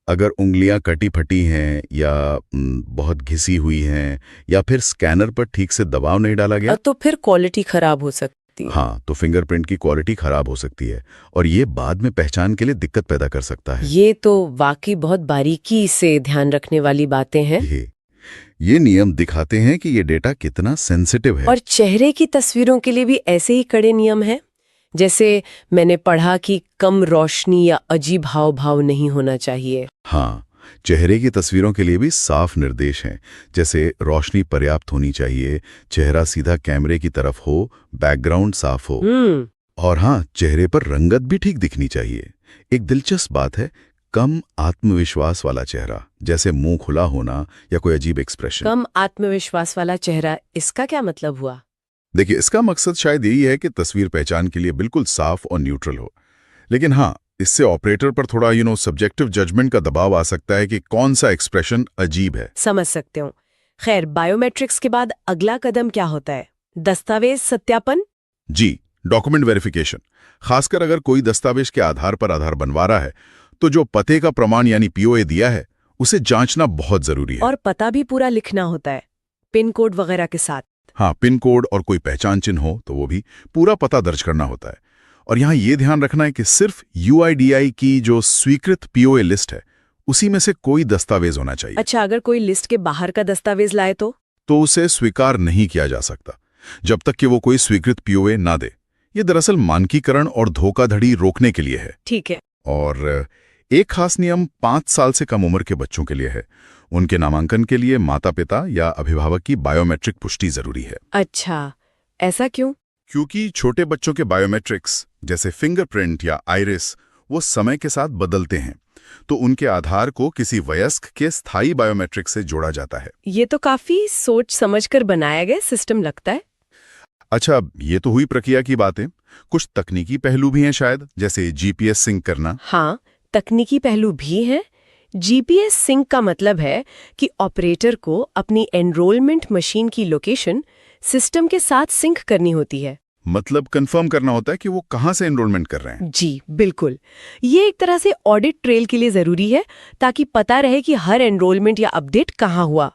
अगर उंगलियां कटी फटी हैं या बहुत घिसी हुई हैं या फिर स्कैनर पर ठीक से दबाव नहीं डाला गया, तो फिर क्वालिटी खराब हो सकती है। हाँ, तो फिंगरप्रिंट की क्वालिटी खराब हो सकती है और ये बाद में पहचान के लिए दिक्कत पैदा कर सकता है। ये तो वाकई बहुत बारीकी से ध्यान रखने वाली बातें हैं। ये नियम दिखाते हैं कि ये डेटा कितना सेंसिटिव है। और चेहरे की तस्वीरों के लिए भी ऐसे ही कड़े नियम हैं। जैसे मैंने पढ़ा कि कम रोशनी या अजीब हाव भाव नहीं होना चाहिए। हाँ, चेहरे की तस्वीरों के लिए भी साफ निर्देश हैं, जैसे रोशनी पर्याप्त होनी चाहिए, चेहरा सीधा कैमरे की तरफ हो, बैकग्राउंड साफ हो, और हाँ, चेहरे पर रंगत भी ठीक दिखनी चाहिए। एक दिलचस्प बात है, कम आत्मविश्वास वाला चेहरा, जैसे मुंह खुला होना या कोई अजीब एक्सप्रेशन। कम आत्मविश्वास वाला चेहरा, इसका क्या मतलब हुआ? देखिए, इसका मकसद शायद यही है कि तस्वीर पहचान के लिए बिल्कुल साफ और न्यूट्रल हो। लेकिन हाँ, इससे ऑपरेटर पर थोड़ा सब्जेक्टिव जजमेंट का दबाव आ सकता है कि कौन सा एक्सप्रेशन अजीब है। समझ सकते हो। खैर, बायोमेट्रिक्स के बाद अगला कदम क्या होता है? दस्तावेज सत्यापन? जी, डॉक्यूमेंट वेरिफिकेशन। खासकर अगर कोई दस्तावेज के आधार पर आधार बनवा रहा है, तो जो पते का प्रमाण यानी पीओए दिया है, उसे जांचना बहुत जरूरी है। और पता भी पूरा लिखना होता है, पिन कोड वगैरह के साथ। हाँ, पिन कोड और कोई पहचान चिन्ह हो तो वो भी पूरा पता दर्ज करना होता है। और यहाँ ये ध्यान रखना है कि सिर्फ यूआईडीआई की जो स्वीकृत पीओए लिस्ट है, उसी में से कोई दस्तावेज होना चाहिए। अच्छा, अगर कोई लिस्ट के बाहर का दस्तावेज लाए तो उसे स्वीकार नहीं किया जा सकता जब तक कि वो कोई स्वीकृत पीओए ना दे। ये दरअसल मानकीकरण और धोखाधड़ी रोकने के लिए है। ठीक है। और एक खास नियम 5 साल से कम उम्र के बच्चों के लिए है। उनके नामांकन के लिए माता पिता या अभिभावक की बायोमेट्रिक पुष्टि जरूरी है। अच्छा, ऐसा क्यों? क्योंकि छोटे बच्चों के बायोमेट्रिक्स जैसे फिंगरप्रिंट या आइरिस वो समय के साथ बदलते हैं, तो उनके आधार को किसी वयस्क के स्थायी बायोमेट्रिक से जोड़ा जाता है। ये तो काफी सोच समझकर बनाया गया सिस्टम लगता है। अच्छा, ये तो हुई प्रक्रिया की बातें। कुछ तकनीकी पहलू भी हैं शायद, जैसे जीपीएस सिंक करना। हाँ, तकनीकी पहलू भी हैं। जीपीएस सिंक का मतलब है कि ऑपरेटर को अपनी एनरोलमेंट मशीन की लोकेशन सिस्टम के साथ सिंक करनी होती है। मतलब कंफर्म करना होता है कि वो कहाँ से एनरोलमेंट कर रहे हैं। जी बिल्कुल, ये एक तरह से ऑडिट ट्रेल के लिए जरूरी है, ताकि पता रहे कि हर एनरोलमेंट या अपडेट कहाँ हुआ।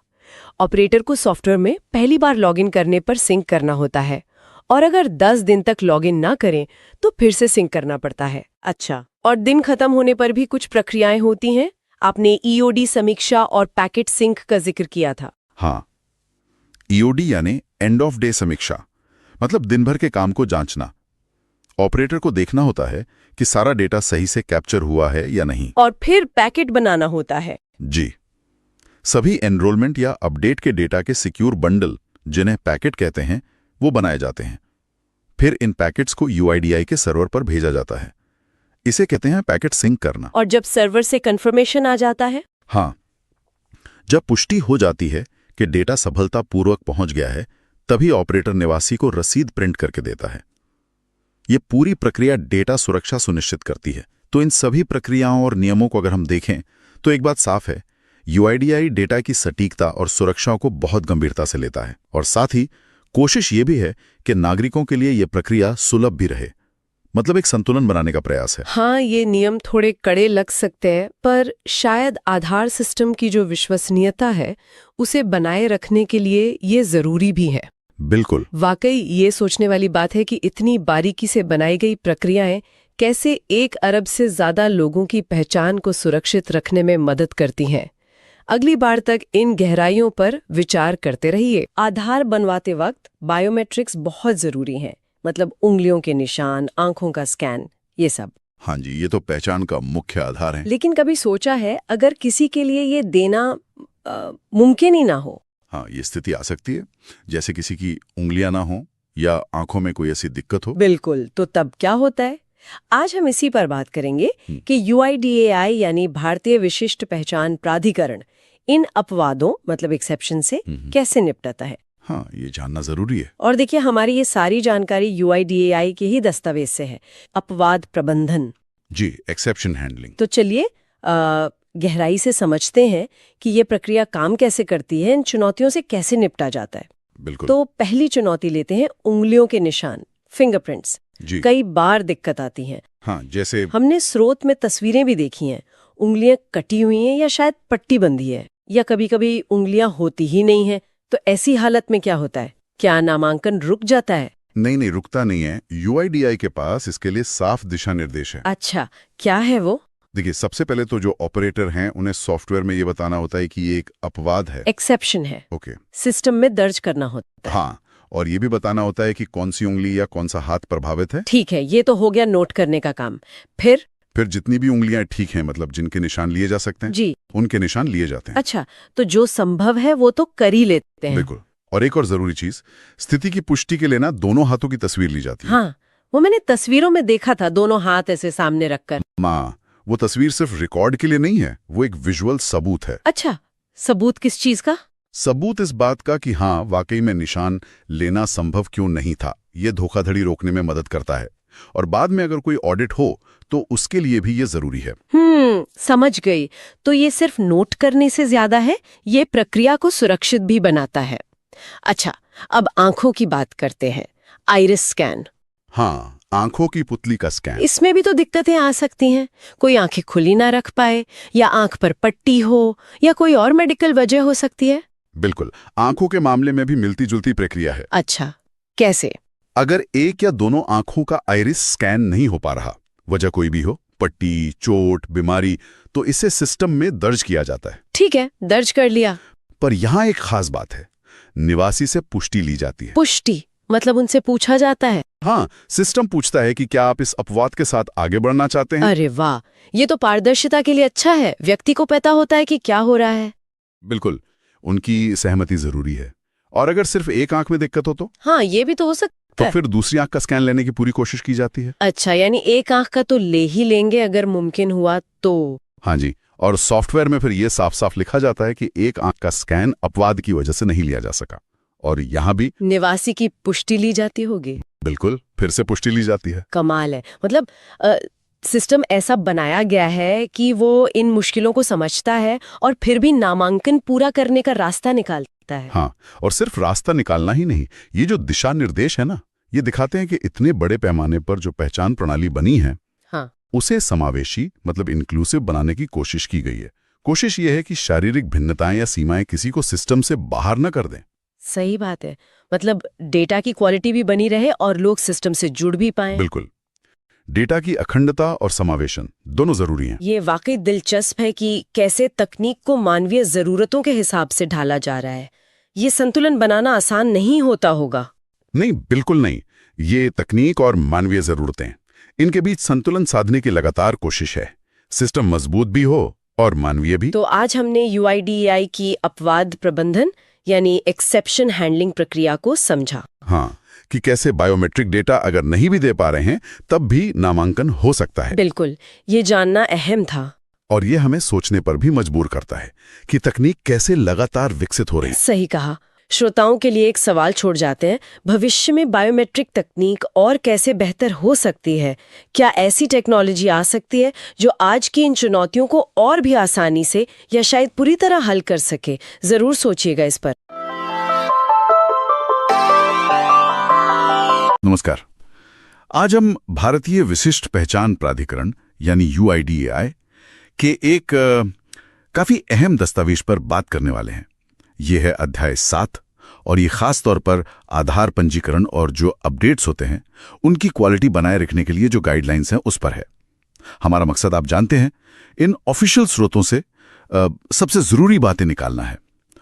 ऑपरेटर को सॉफ्टवेयर में पहली बार लॉगिन करने पर सिंक करना होता है, और अगर 10 दिन तक लॉगिन ना करें तो फिर से सिंक करना पड़ता है। अच्छा, और दिन खत्म होने पर भी कुछ प्रक्रियाएं होती हैं। आपने ईओडी समीक्षा और पैकेट सिंक का जिक्र किया था। हाँ, ईओडी यानी एंड ऑफ डे समीक्षा, मतलब दिन भर के काम को जांचना। ऑपरेटर को देखना होता है कि सारा डेटा सही से कैप्चर हुआ है या नहीं। और फिर पैकेट बनाना होता है। जी, सभी एनरोलमेंट या अपडेट के डेटा के सिक्योर बंडल, जिन्हें पैकेट कहते हैं, वो बनाए जाते हैं। फिर इन पैकेट्स को यूआईडीआई के सर्वर पर भेजा जाता है। इसे कहते हैं पैकेट सिंक करना। और जब सर्वर से कंफर्मेशन आ जाता है? हाँ, जब पुष्टि हो जाती है कि डेटा सफलतापूर्वक पहुंच गया है, तभी ऑपरेटर निवासी को रसीद प्रिंट करके देता है। ये पूरी प्रक्रिया डेटा सुरक्षा सुनिश्चित करती है। तो इन सभी प्रक्रियाओं और नियमों को अगर हम देखें तो एक बात साफ है, यूआईडीआई डेटा की सटीकता और सुरक्षा को बहुत गंभीरता से लेता है, और साथ ही कोशिश ये भी है कि नागरिकों के लिए यह प्रक्रिया सुलभ भी रहे। मतलब एक संतुलन बनाने का प्रयास है। हाँ, ये नियम थोड़े कड़े लग सकते हैं, पर शायद आधार सिस्टम की जो विश्वसनीयता है उसे बनाए रखने के लिए ये जरूरी भी है। बिल्कुल। वाकई ये सोचने वाली बात है कि इतनी बारीकी से बनाई गई प्रक्रियाएं कैसे 1 अरब से ज्यादा लोगों की पहचान को सुरक्षित रखने में मदद करती हैं। अगली बार तक इन गहराइयों पर विचार करते रहिए। आधार बनवाते वक्त बायोमेट्रिक्स बहुत जरूरी हैं, मतलब उंगलियों के निशान, आंखों का स्कैन, ये सब। हाँ जी, ये तो पहचान का मुख्य आधार है। लेकिन कभी सोचा है अगर किसी के लिए ये देना मुमकिन ही ना हो? हाँ, ये स्थिति आ सकती है, जैसे किसी की उंगलियां ना हो या आंखों में कोई ऐसी दिक्कत हो। बिल्कुल, तो तब क्या होता है? आज हम इसी पर बात करेंगे कि यूआईडीएआई यानी भारतीय विशिष्ट पहचान प्राधिकरण इन अपवादों, मतलब एक्सेप्शन से कैसे निपटता है। हाँ, ये जानना जरूरी है। और देखिए, हमारी ये सारी जानकारी यूआईडीएआई के ही दस्तावेज से है, अपवाद प्रबंधन। जी, एक्सेप्शन हैंडलिंग। तो चलिए गहराई से समझते हैं कि ये प्रक्रिया काम कैसे करती है, इन चुनौतियों से कैसे निपटा जाता है। बिल्कुल। तो पहली चुनौती लेते हैं उंगलियों के निशान, फिंगरप्रिंट्स। जी कई बार दिक्कत आती है। हाँ, जैसे हमने स्रोत में तस्वीरें भी देखी हैं, उंगलियां कटी हुई हैं या शायद पट्टी बंधी है, या कभी-कभी उंगलियां होती ही नहीं है। तो ऐसी हालत में क्या होता है? क्या नामांकन रुक जाता है? नहीं, रुकता नहीं है। यूआईडीआई के पास इसके लिए साफ दिशा निर्देश है। अच्छा, क्या है वो? देखिए, सबसे पहले तो जो ऑपरेटर हैं उन्हें सॉफ्टवेयर में ये बताना होता है कि ये एक अपवाद है। एक्सेप्शन है, ओके। सिस्टम में दर्ज करना होता है। हाँ, और ये भी बताना होता है कि कौन सी उंगली या कौन सा हाथ प्रभावित है। ठीक है, ये तो हो गया नोट करने का काम। फिर जितनी भी उंगलियां ठीक हैं, मतलब जिनके निशान लिए जा सकते हैं, जी, उनके निशान लिए जाते हैं। अच्छा, तो जो संभव है वो तो कर ही लेते हैं। बिल्कुल। और एक और जरूरी चीज, स्थिति की पुष्टि के लिए ना दोनों हाथों की तस्वीर ली जाती है। हाँ, वो मैंने तस्वीरों में देखा था, दोनों हाथ ऐसे सामने रखकर। वो तस्वीर सिर्फ रिकॉर्ड के लिए नहीं है, वो एक विजुअल सबूत है। अच्छा, सबूत किस चीज का? सबूत इस बात का कि हाँ, वाकई में निशान लेना संभव क्यों नहीं था। ये धोखाधड़ी रोकने में मदद करता है, और बाद में अगर कोई ऑडिट हो तो उसके लिए भी ये जरूरी है। समझ गई। तो ये सिर्फ नोट करने से ज्यादा है, ये प्रक्रिया को सुरक्षित भी बनाता है। अच्छा, अब आंखों की बात करते हैं। Iris scan. हाँ, आंखों की पुतली का स्कैन। इसमें भी तो दिक्कतें आ सकती हैं। कोई आंखें खुली ना रख पाए, या आंख पर पट्टी हो, या कोई और मेडिकल वजह हो सकती है। बिल्कुल, आंखों के मामले में भी मिलती जुलती प्रक्रिया है। अच्छा, कैसे? अगर एक या दोनों आंखों का आइरिस स्कैन नहीं हो पा रहा, वजह कोई भी हो, पट्टी, चोट, बीमारी, तो इसे सिस्टम में दर्ज किया जाता है। ठीक है, दर्ज कर लिया। पर यहाँ एक खास बात है, निवासी से पुष्टि ली जाती है। पुष्टि मतलब उनसे पूछा जाता है? हाँ, सिस्टम पूछता है कि क्या आप इस अपवाद के साथ आगे बढ़ना चाहते हैं। अरे वाह, ये तो पारदर्शिता के लिए अच्छा है। व्यक्ति को पता होता है कि क्या हो रहा है। बिल्कुल, उनकी सहमति जरूरी है। और अगर सिर्फ एक आंख में दिक्कत हो तो हाँ, ये भी तो हो सकता तो है। फिर दूसरी आंख का स्कैन लेने की पूरी कोशिश की जाती है। अच्छा, यानी एक आंख का तो ले ही लेंगे अगर मुमकिन हुआ तो। हाँ जी, और सॉफ्टवेयर में फिर ये साफ साफ लिखा जाता है कि एक आंख का स्कैन अपवाद की वजह से नहीं लिया जा सका। और यहाँ भी निवासी की पुष्टि ली जाती होगी। बिल्कुल, फिर से पुष्टि ली जाती है। कमाल है। मतलब सिस्टम ऐसा बनाया गया है कि वो इन मुश्किलों को समझता है और फिर भी नामांकन पूरा करने का रास्ता निकालता है। हाँ, और सिर्फ रास्ता निकालना ही नहीं, ये जो दिशा निर्देश है ना, ये दिखाते हैं कि इतने बड़े पैमाने पर जो पहचान प्रणाली बनी है, हाँ, उसे समावेशी मतलब इंक्लूसिव बनाने की कोशिश की गई है। कोशिश ये है कि शारीरिक भिन्नताएं या सीमाएं किसी को सिस्टम से बाहर न कर दें। सही बात है। मतलब डेटा की क्वालिटी भी बनी रहे और लोग सिस्टम से जुड़ भी पाएं। बिल्कुल, डेटा की अखंडता और समावेशन दोनों जरूरी हैं। ये वाकई दिलचस्प है कि कैसे तकनीक को मानवीय जरूरतों के हिसाब से ढाला जा रहा है। ये संतुलन बनाना आसान नहीं होता होगा। नहीं, बिल्कुल नहीं। ये तकनीक और मानवीय जरूरतें, इनके बीच संतुलन साधने की लगातार कोशिश है। सिस्टम मजबूत भी हो और मानवीय भी। तो आज हमने यूआईडीएआई की अपवाद प्रबंधन यानी एक्सेप्शन हैंडलिंग प्रक्रिया को समझा। हाँ, कि कैसे बायोमेट्रिक डेटा अगर नहीं भी दे पा रहे हैं तब भी नामांकन हो सकता है। बिल्कुल, ये जानना अहम था। और ये हमें सोचने पर भी मजबूर करता है कि तकनीक कैसे लगातार विकसित हो रही है। सही कहा। श्रोताओं के लिए एक सवाल छोड़ जाते हैं, भविष्य में बायोमेट्रिक तकनीक और कैसे बेहतर हो सकती है? क्या ऐसी टेक्नोलॉजी आ सकती है जो आज की इन चुनौतियों को और भी आसानी से या शायद पूरी तरह हल कर सके? जरूर सोचिएगा इस पर। नमस्कार। आज हम भारतीय विशिष्ट पहचान प्राधिकरण यानी यूआईडीएआई के एक काफी अहम दस्तावेज पर बात करने वाले हैं। ये है अध्याय 7 और ये खास तौर पर आधार पंजीकरण और जो अपडेट्स होते हैं उनकी क्वालिटी बनाए रखने के लिए जो गाइडलाइंस हैं उस पर है। हमारा मकसद आप जानते हैं, इन ऑफिशियल स्रोतों से सबसे जरूरी बातें निकालना है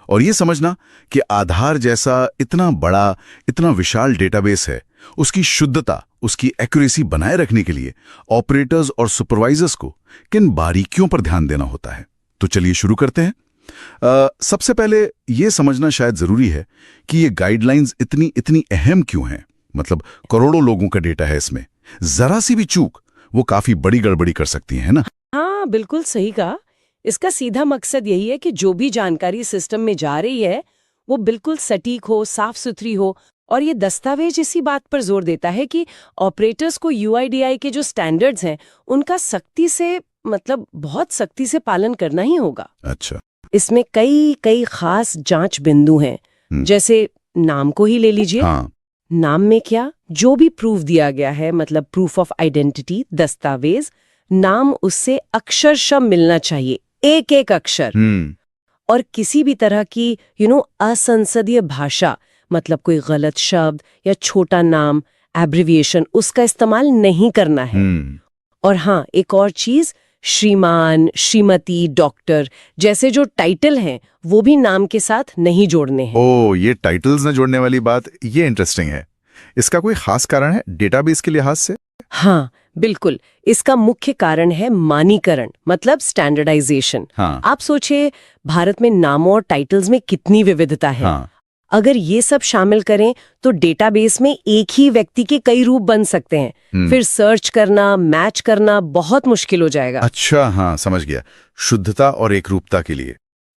और ये समझना कि आधार जैसा इतना बड़ा, इतना विशाल डेटाबेस है, उसकी शुद्धता, उसकी एक्यूरेसी बनाए रखने के लिए ऑपरेटर्स और सुपरवाइजर्स को किन बारीकियों पर ध्यान देना होता है। तो चलिए शुरू करते हैं। सबसे पहले ये समझना शायद जरूरी है कि ये गाइडलाइंस इतनी अहम क्यों हैं। मतलब करोड़ों लोगों का डेटा है इसमें, जरा सी भी चूक वो काफी बड़ी गड़बड़ी कर सकती है ना। हाँ, बिल्कुल सही कहा। इसका सीधा मकसद यही है कि जो भी जानकारी सिस्टम में जा रही है वो बिल्कुल सटीक हो, साफ सुथरी हो। और ये दस्तावेज इसी बात पर जोर देता है कि ऑपरेटर्स को यूआईडीआई के जो स्टैंडर्ड्स हैं उनका सख्ती से, मतलब बहुत सख्ती से पालन करना ही होगा। अच्छा। इसमें कई खास जांच बिंदु हैं, जैसे नाम को ही ले लीजिए। हाँ। नाम में क्या, जो भी प्रूफ दिया गया है, मतलब प्रूफ ऑफ आइडेंटिटी, दस्तावेज, नाम उससे अक्षरशः मिलना चाहिए, एक एक अक्षर। और किसी भी तरह की असंसदीय भाषा, मतलब कोई गलत शब्द या छोटा नाम, एब्रिविएशन, उसका इस्तेमाल नहीं करना है। और हाँ, एक और चीज, श्रीमान, श्रीमती, डॉक्टर जैसे जो टाइटल हैं वो भी नाम के साथ नहीं जोड़ने हैं। ओह, ये टाइटल्स न जोड़ने वाली बात, ये इंटरेस्टिंग है। इसका कोई खास कारण है डेटाबेस के लिहाज से? हाँ बिल्कुल, इसका मुख्य कारण है मानीकरण, मतलब स्टैंडर्डाइजेशन। हाँ। आप सोचिए, भारत में नामों और टाइटल्स में कितनी विविधता है। हाँ। अगर ये सब शामिल करें तो डेटाबेस में एक ही व्यक्ति के कई रूप बन सकते हैं। फिर सर्च करना, मैच करना बहुत मुश्किल हो जाएगा। अच्छा, हाँ समझ गया, शुद्धता और एकरूपता के लिए।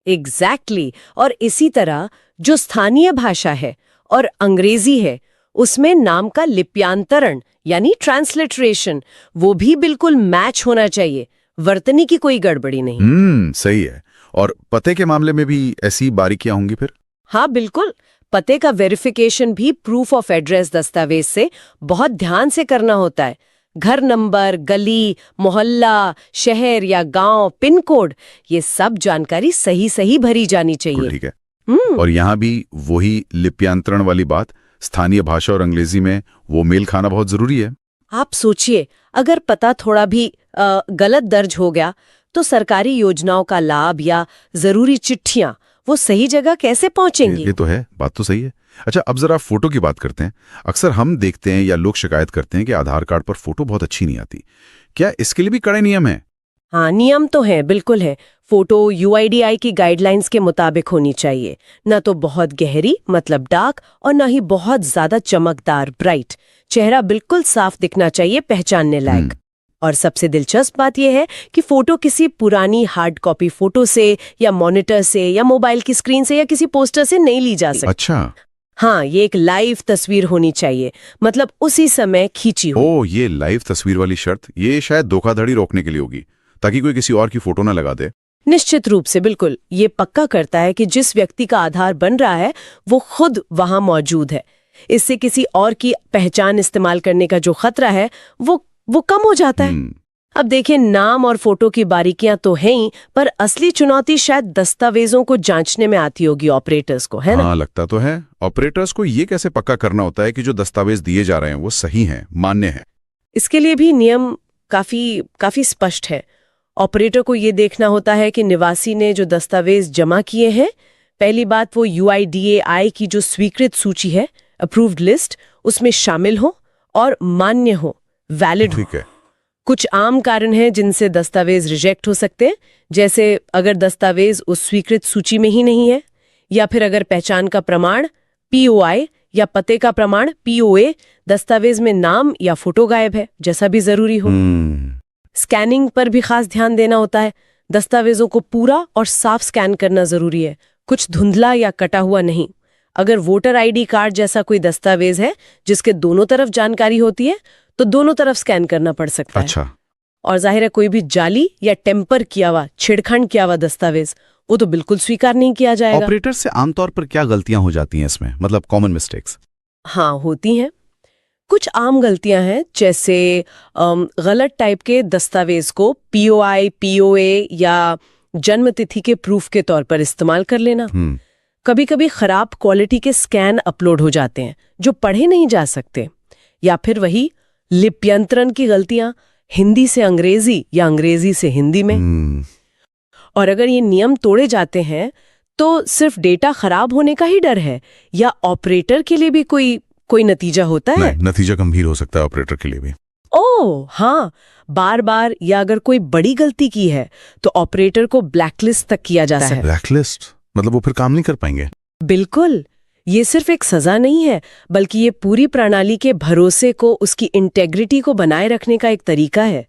एग्जैक्टली। और इसी तरह जो स्थानीय भाषा है और अंग्रेजी है, उसमें नाम का लिप्यांतरण यानी ट्रांसलिटरेशन, वो भी बिल्कुल मैच होना चाहिए, वर्तनी की कोई गड़बड़ी नहीं। सही है। और पते के मामले में भी ऐसी बारीकियां होंगी फिर? हाँ बिल्कुल, पते का वेरिफिकेशन भी प्रूफ ऑफ एड्रेस दस्तावेज से बहुत ध्यान से करना होता है। घर नंबर, गली, मोहल्ला, शहर या गांव, पिन कोड, ये सब जानकारी सही सही भरी जानी चाहिए। ठीक है। और यहाँ भी वही लिप्यांतरण वाली बात, स्थानीय भाषा और अंग्रेजी में वो मेल खाना बहुत जरूरी है। आप सोचिए, अगर पता थोड़ा भी गलत दर्ज हो गया तो सरकारी योजनाओं का लाभ या जरूरी चिट्ठियां वो सही जगह कैसे पहुंचेंगी? ये तो है, बात तो सही है। अच्छा, अब जरा फोटो की बात करते हैं। अक्सर हम देखते हैं या लोग शिकायत करते हैं कि आधार कार्ड पर फोटो बहुत अच्छी नहीं आती। क्या इसके लिए भी कड़े नियम हैं? हाँ, नियम तो है, बिल्कुल है। फोटो UIDAI की गाइडलाइंस के मुताबिक होनी चाहिए, न तो बहुत गहरी मतलब डार्क, और न ही बहुत ज्यादा चमकदार ब्राइट। चेहरा बिल्कुल साफ दिखना चाहिए, पहचानने लायक। और सबसे दिलचस्प बात यह है कि फोटो किसी पुरानी हार्ड कॉपी फोटो से या मॉनिटर से या मोबाइल की स्क्रीन से या किसी पोस्टर से नहीं ली जा सकती। अच्छा। हाँ, ये एक लाइव तस्वीर होनी चाहिए, मतलब उसी समय खींची हो। ओह, ये लाइव तस्वीर वाली शर्त, ये शायद धोखाधड़ी रोकने के लिए होगी, ताकि कोई किसी और की फोटो ना लगा दे। निश्चित रूप से, बिल्कुल। ये पक्का करता है कि जिस व्यक्ति का आधार बन रहा है वो खुद वहां मौजूद है। इससे किसी और की पहचान इस्तेमाल करने का जो खतरा है वो कम हो जाता है। अब देखिए, नाम और फोटो की बारीकियां तो हैं ही, पर असली चुनौती शायद दस्तावेजों को जांचने में आती होगी ऑपरेटर्स को, है ना? हाँ, लगता तो है। ऑपरेटर्स को ये कैसे पक्का करना होता है कि जो दस्तावेज दिए जा रहे हैं वो सही हैं, मान्य हैं? इसके लिए भी नियम काफी स्पष्ट है। ऑपरेटर को ये देखना होता है कि निवासी ने जो दस्तावेज जमा किए हैं, पहली बात वो UIDAI की जो स्वीकृत सूची है, अप्रूव्ड लिस्ट, उसमें शामिल हो और मान्य हो, वैलिड हो। ठीक है। कुछ आम कारण हैं जिनसे दस्तावेज रिजेक्ट हो सकते हैं, जैसे अगर दस्तावेज उस स्वीकृत सूची में ही नहीं है, या फिर अगर पहचान का प्रमाण POI या पते का प्रमाण POA दस्तावेज में नाम या फोटो गायब है, जैसा भी जरूरी हो। स्कैनिंग पर भी खास ध्यान देना होता है। दस्तावेजों को पूरा और साफ स्कैन करना जरूरी है, कुछ धुंधला या कटा हुआ नहीं। अगर वोटर ID कार्ड जैसा कोई दस्तावेज है जिसके दोनों तरफ जानकारी होती है, तो दोनों तरफ स्कैन करना पड़ सकता है। अच्छा। और जाहिर है, कोई भी जाली या टेम्पर किया हुआ, छेड़खानी किया हुआ दस्तावेज, वो तो बिल्कुल स्वीकार नहीं किया जाएगा। ऑपरेटर से आमतौर पर क्या गलतियां हो जाती हैं इसमें, मतलब कॉमन मिस्टेक्स? हाँ, होती हैं। कुछ आम गलतियां हैं, जैसे गलत टाइप के दस्तावेज को POI, POA या जन्म तिथि के प्रूफ के तौर पर इस्तेमाल कर लेना। कभी कभी खराब क्वालिटी के स्कैन अपलोड हो जाते हैं जो पढ़े नहीं जा सकते। या फिर वही लिप्यंतरण की गलतियां, हिंदी से अंग्रेजी या अंग्रेजी से हिंदी में। और अगर ये नियम तोड़े जाते हैं तो सिर्फ डेटा खराब होने का ही डर है, या ऑपरेटर के लिए भी कोई नतीजा होता है? नहीं, नतीजा गंभीर हो सकता है ऑपरेटर के लिए भी। ओह हाँ, बार बार या अगर कोई बड़ी गलती की है तो ऑपरेटर को ब्लैकलिस्ट तक किया जा सकता है। ब्लैकलिस्ट मतलब वो फिर काम नहीं कर पाएंगे? बिल्कुल। ये सिर्फ एक सजा नहीं है, बल्कि ये पूरी प्रणाली के भरोसे को, उसकी इंटेग्रिटी को बनाए रखने का एक तरीका है।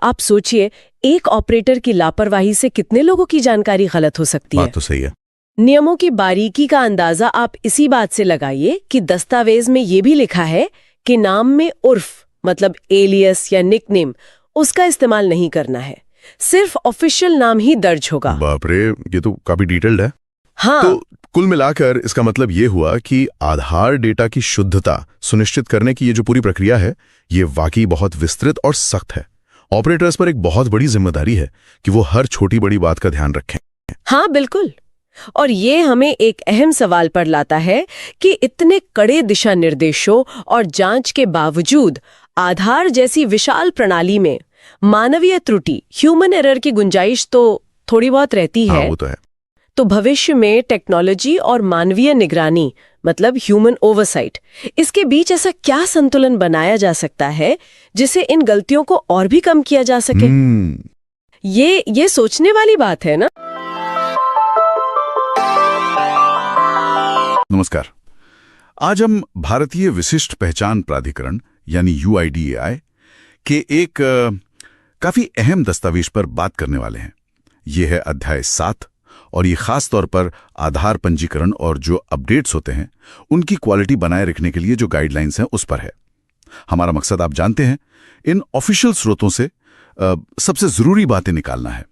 आप सोचिए, एक ऑपरेटर की लापरवाही से कितने लोगों की जानकारी गलत हो सकती है। बात तो सही है। नियमों की बारीकी का अंदाजा आप इसी बात से लगाइए कि दस्तावेज में ये भी लिखा है कि नाम में उर्फ मतलब एलियस या निकनेम, उसका इस्तेमाल नहीं करना है। सिर्फ ऑफिशियल नाम ही दर्ज होगा। बाप रे, ये तो काफी डिटेल्ड है। हाँ। तो कुल मिलाकर इसका मतलब ये हुआ कि आधार डेटा की शुद्धता सुनिश्चित करने की ये जो पूरी प्रक्रिया है, ये वाकई बहुत विस्तृत और सख्त है। ऑपरेटर्स पर एक बहुत बड़ी जिम्मेदारी है कि वो हर छोटी बड़ी बात का ध्यान रखें। हाँ बिल्कुल। और ये हमें एक अहम सवाल पर लाता है कि इतने कड़े दिशा निर्देशों और जांच के बावजूद आधार जैसी विशाल प्रणाली में मानवीय त्रुटि, ह्यूमन एरर की गुंजाइश तो थोड़ी बहुत रहती है। हाँ, वो तो है। तो भविष्य में टेक्नोलॉजी और मानवीय निगरानी, मतलब ह्यूमन ओवरसाइट, इसके बीच ऐसा क्या संतुलन बनाया जा सकता है जिससे इन गलतियों को और भी कम किया जा सके? ये सोचने वाली बात है ना। नमस्कार। आज हम भारतीय विशिष्ट पहचान प्राधिकरण यानी UIDAI के एक काफी अहम दस्तावेज पर बात करने वाले हैं। ये है अध्याय 7 और ये खास तौर पर आधार पंजीकरण और जो अपडेट्स होते हैं उनकी क्वालिटी बनाए रखने के लिए जो गाइडलाइंस हैं उस पर है। हमारा मकसद आप जानते हैं, इन ऑफिशियल स्रोतों से सबसे जरूरी बातें निकालना है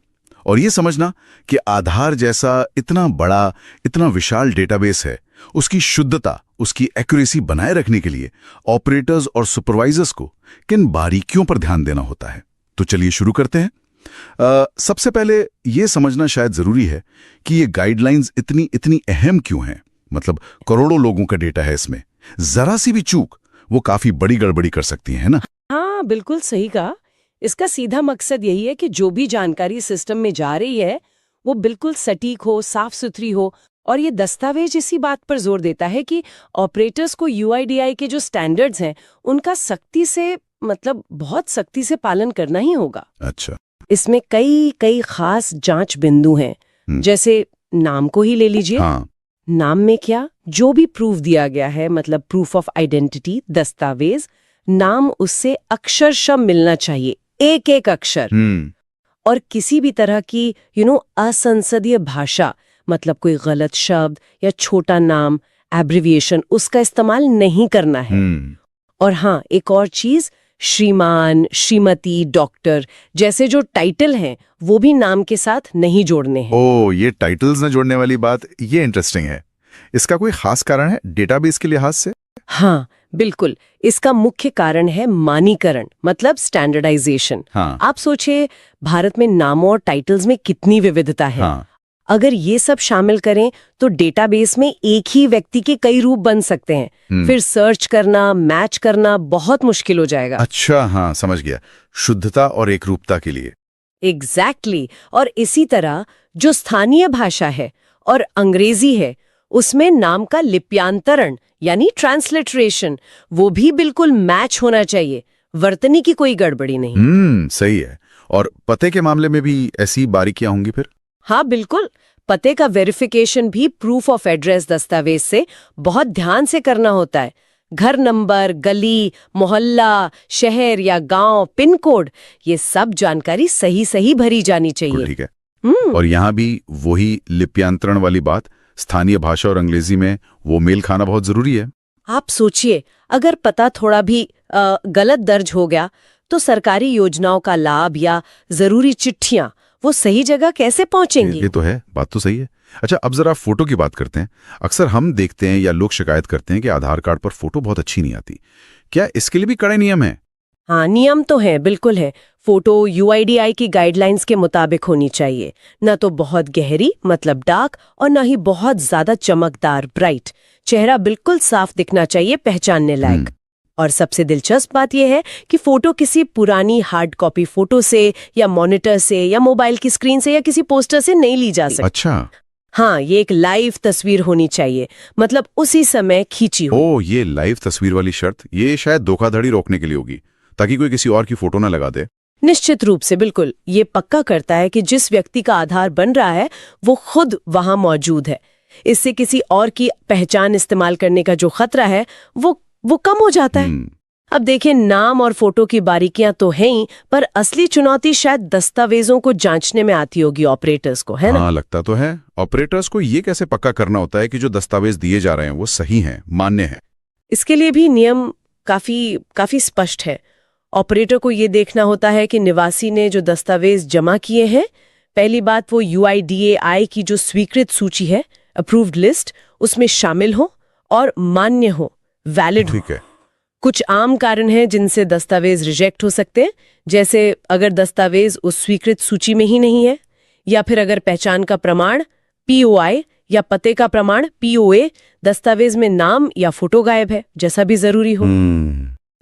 और ये समझना कि आधार जैसा इतना बड़ा, इतना विशाल डेटाबेस है, उसकी शुद्धता, उसकी एक्यूरेसी बनाए रखने के लिए ऑपरेटर्स और सुपरवाइजर्स को किन बारीकियों पर ध्यान देना होता है। तो चलिए शुरू करते हैं। सबसे पहले ये समझना शायद जरूरी है कि ये गाइडलाइंस इतनी अहम क्यों हैं। मतलब करोड़ों लोगों का डेटा है इसमें, जरा सी भी चूक वो काफी बड़ी गड़बड़ी कर सकती है ना। हाँ बिल्कुल सही कहा। इसका सीधा मकसद यही है कि जो भी जानकारी सिस्टम में जा रही है वो बिल्कुल सटीक हो, साफ सुथरी हो। और ये दस्तावेज इसी बात पर जोर देता है कि ऑपरेटर्स को UIDAI के जो स्टैंडर्ड्स हैं उनका सख्ती से, मतलब बहुत सख्ती से पालन करना ही होगा। अच्छा। इसमें कई खास जांच बिंदु हैं। जैसे नाम को ही ले लीजिए। हाँ। नाम में क्या, जो भी प्रूफ दिया गया है, मतलब प्रूफ ऑफ आइडेंटिटी, दस्तावेज, नाम उससे अक्षरशः मिलना चाहिए, एक एक अक्षर। और किसी भी तरह की असंसदीय भाषा, मतलब कोई गलत शब्द या छोटा नाम, एब्रिविएशन, उसका इस्तेमाल नहीं करना है। और हाँ, एक और चीज, श्रीमान, श्रीमती, डॉक्टर जैसे जो टाइटल हैं वो भी नाम के साथ नहीं जोड़ने हैं। ओह, ये टाइटल्स न जोड़ने वाली बात, ये इंटरेस्टिंग है। इसका कोई खास कारण है डेटाबेस के लिहाज से? हाँ बिल्कुल। इसका मुख्य कारण है मानीकरण, मतलब स्टैंडर्डाइजेशन। हाँ। आप सोचिए, भारत में नामों और टाइटल्स में कितनी विविधता है। हाँ। अगर ये सब शामिल करें तो डेटाबेस में एक ही व्यक्ति के कई रूप बन सकते हैं। फिर सर्च करना, मैच करना बहुत मुश्किल हो जाएगा। अच्छा, हाँ समझ गया। शुद्धता और एकरूपता के लिए। एग्जैक्टली। और इसी तरह जो स्थानीय भाषा है और अंग्रेजी है, उसमें नाम का लिप्यांतरण यानी ट्रांसलिटरेशन, वो भी बिल्कुल मैच होना चाहिए, वर्तनी की कोई गड़बड़ी नहीं। सही है। और पते के मामले में भी ऐसी बारीकियां होंगी फिर? हाँ बिल्कुल। पते का वेरिफिकेशन भी प्रूफ ऑफ एड्रेस दस्तावेज से बहुत ध्यान से करना होता है। घर नंबर, गली, मोहल्ला, शहर या गांव, पिन कोड, ये सब जानकारी सही भरी जानी चाहिए। ठीक है। और यहाँ भी वही लिप्यांतरण वाली बात, स्थानीय भाषा और अंग्रेजी में वो मेल खाना बहुत जरूरी है। आप सोचिए, अगर पता थोड़ा भी गलत दर्ज हो गया तो सरकारी योजनाओं का लाभ या जरूरी चिट्ठियां वो सही जगह कैसे पहुंचेंगी? ये तो है, बात तो सही है। अच्छा, अब जरा फोटो की बात करते हैं। अक्सर हम देखते हैं या लोग शिकायत करते हैं कि आधार कार्ड पर फोटो बहुत अच्छी नहीं आती। क्या इसके लिए भी कड़े नियम हैं? हाँ, नियम तो है, बिल्कुल है। फोटो UIDAI की गाइडलाइंस के मुताबिक होनी चाहिए। न तो बहुत गहरी, मतलब डार्क, और न ही बहुत ज्यादा चमकदार, ब्राइट। चेहरा बिल्कुल साफ दिखना चाहिए, पहचानने लायक। और सबसे दिलचस्प बात यह है कि फोटो किसी पुरानी हार्ड कॉपी फोटो से या मॉनिटर से या मोबाइल की स्क्रीन से या किसी पोस्टर से नहीं ली जा सकती। अच्छा। हाँ, ये एक लाइव तस्वीर होनी चाहिए, मतलब उसी समय खींची हो। ओह, ये लाइव तस्वीर वाली शर्त, ये शायद धोखाधड़ी रोकने के लिए होगी, ताकि कोई किसी और की फोटो ना लगा दे। निश्चित रूप से, बिल्कुल। ये पक्का करता है कि जिस व्यक्ति का आधार बन रहा है वो खुद वहां मौजूद है। इससे किसी और की पहचान इस्तेमाल करने का जो खतरा है वो कम हो जाता है। अब देखिए, नाम और फोटो की बारीकियां तो हैं ही, पर असली चुनौती शायद दस्तावेजों को जांचने में आती होगी ऑपरेटर्स को, है ना? हाँ, लगता तो है। ऑपरेटर्स को ये कैसे पक्का करना होता है कि जो दस्तावेज दिए जा रहे हैं वो सही हैं, मान्य हैं? इसके लिए भी नियम काफी स्पष्ट है। ऑपरेटर को ये देखना होता है कि निवासी ने जो दस्तावेज जमा किए हैं, पहली बात वो UIDAI की जो स्वीकृत सूची है, अप्रूव्ड लिस्ट उसमें शामिल हो और मान्य हो, वैलिड हो। ठीक है। कुछ आम कारण हैं जिनसे दस्तावेज रिजेक्ट हो सकते हैं, जैसे अगर दस्तावेज उस स्वीकृत सूची में ही नहीं है, या फिर अगर पहचान का प्रमाण POI या पते का प्रमाण POA दस्तावेज में नाम या फोटो गायब है, जैसा भी जरूरी हो।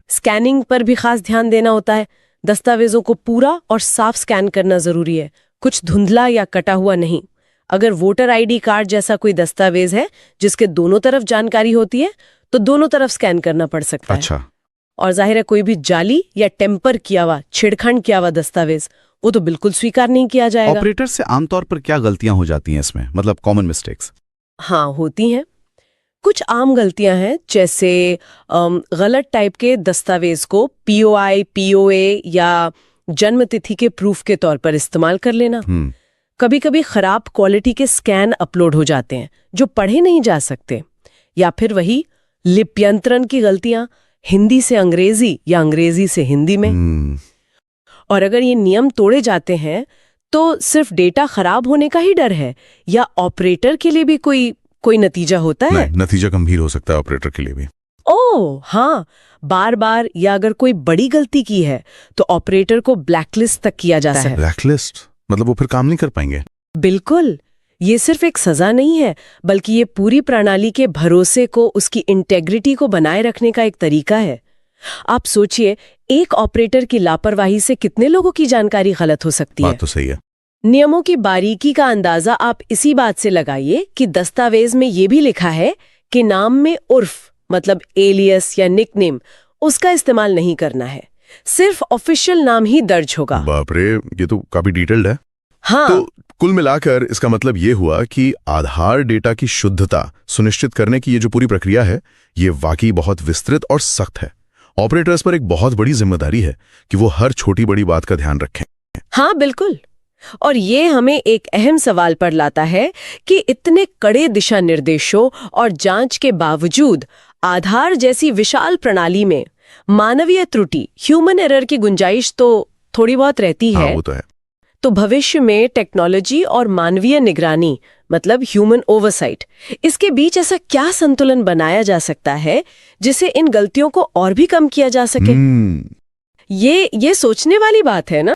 स्कैनिंग पर भी खास ध्यान देना होता है। दस्तावेजों को पूरा और साफ स्कैन करना जरूरी है, कुछ धुंधला या कटा हुआ नहीं। अगर वोटर ID कार्ड जैसा कोई दस्तावेज है जिसके दोनों तरफ जानकारी होती है, तो दोनों तरफ स्कैन करना पड़ सकता है। अच्छा। और जाहिर है कोई भी जाली या टेम्पर किया हुआ, छेड़खानी किया हुआ दस्तावेज वो तो बिल्कुल स्वीकार नहीं किया जाएगा। ऑपरेटर से आमतौर पर क्या गलतियां हो जाती हैं इसमें, मतलब कॉमन मिस्टेक्स? हाँ, होती हैं। कुछ आम गलतियां हैं, जैसे गलत टाइप के दस्तावेज को POI, POA या जन्म तिथि के प्रूफ के तौर पर इस्तेमाल कर लेना। कभी कभी खराब क्वालिटी के स्कैन अपलोड हो जाते हैं जो पढ़े नहीं जा सकते, या फिर वही लिप्यंतरण की गलतियां, हिंदी से अंग्रेजी या अंग्रेजी से हिंदी में। और अगर ये नियम तोड़े जाते हैं तो सिर्फ डेटा खराब होने का ही डर है, या ऑपरेटर के लिए भी कोई नतीजा होता है? नहीं, नतीजा गंभीर हो सकता है ऑपरेटर के लिए भी। ओह हाँ, बार बार या अगर कोई बड़ी गलती की है तो ऑपरेटर को ब्लैकलिस्ट तक किया जा सकता है। ब्लैकलिस्ट मतलब वो फिर काम नहीं कर पाएंगे? बिल्कुल, ये सिर्फ एक सजा नहीं है, बल्कि ये पूरी प्रणाली के भरोसे को, उसकी इंटेग्रिटी को बनाए रखने का एक तरीका है। आप सोचिए, एक ऑपरेटर की लापरवाही से कितने लोगों की जानकारी गलत हो सकती है। बात तो सही है। नियमों की बारीकी का अंदाजा आप इसी बात से लगाइए कि दस्तावेज में ये भी लिखा है कि नाम में उर्फ मतलब एलियस या निकनेम उसका इस्तेमाल नहीं करना है, सिर्फ ऑफिशियल नाम ही दर्ज होगा। बाप रे, ये तो काफी डिटेल्ड है। हाँ, तो कुल मिलाकर इसका मतलब ये हुआ कि आधार डेटा की शुद्धता सुनिश्चित करने की ये जो पूरी प्रक्रिया है, ये वाकई बहुत विस्तृत और सख्त है। ऑपरेटर्स पर एक बहुत बड़ी जिम्मेदारी है कि वो हर छोटी बड़ी बात का ध्यान रखें। हाँ बिल्कुल। और ये हमें एक अहम सवाल पर लाता है कि इतने कड़े दिशा निर्देशों और जांच के बावजूद आधार जैसी विशाल प्रणाली में मानवीय त्रुटि, ह्यूमन एरर की गुंजाइश तो थोड़ी बहुत रहती है। हाँ, वो तो है। तो भविष्य में टेक्नोलॉजी और मानवीय निगरानी मतलब ह्यूमन ओवरसाइट, इसके बीच ऐसा क्या संतुलन बनाया जा सकता है जिससे इन गलतियों को और भी कम किया जा सके? ये सोचने वाली बात है ना।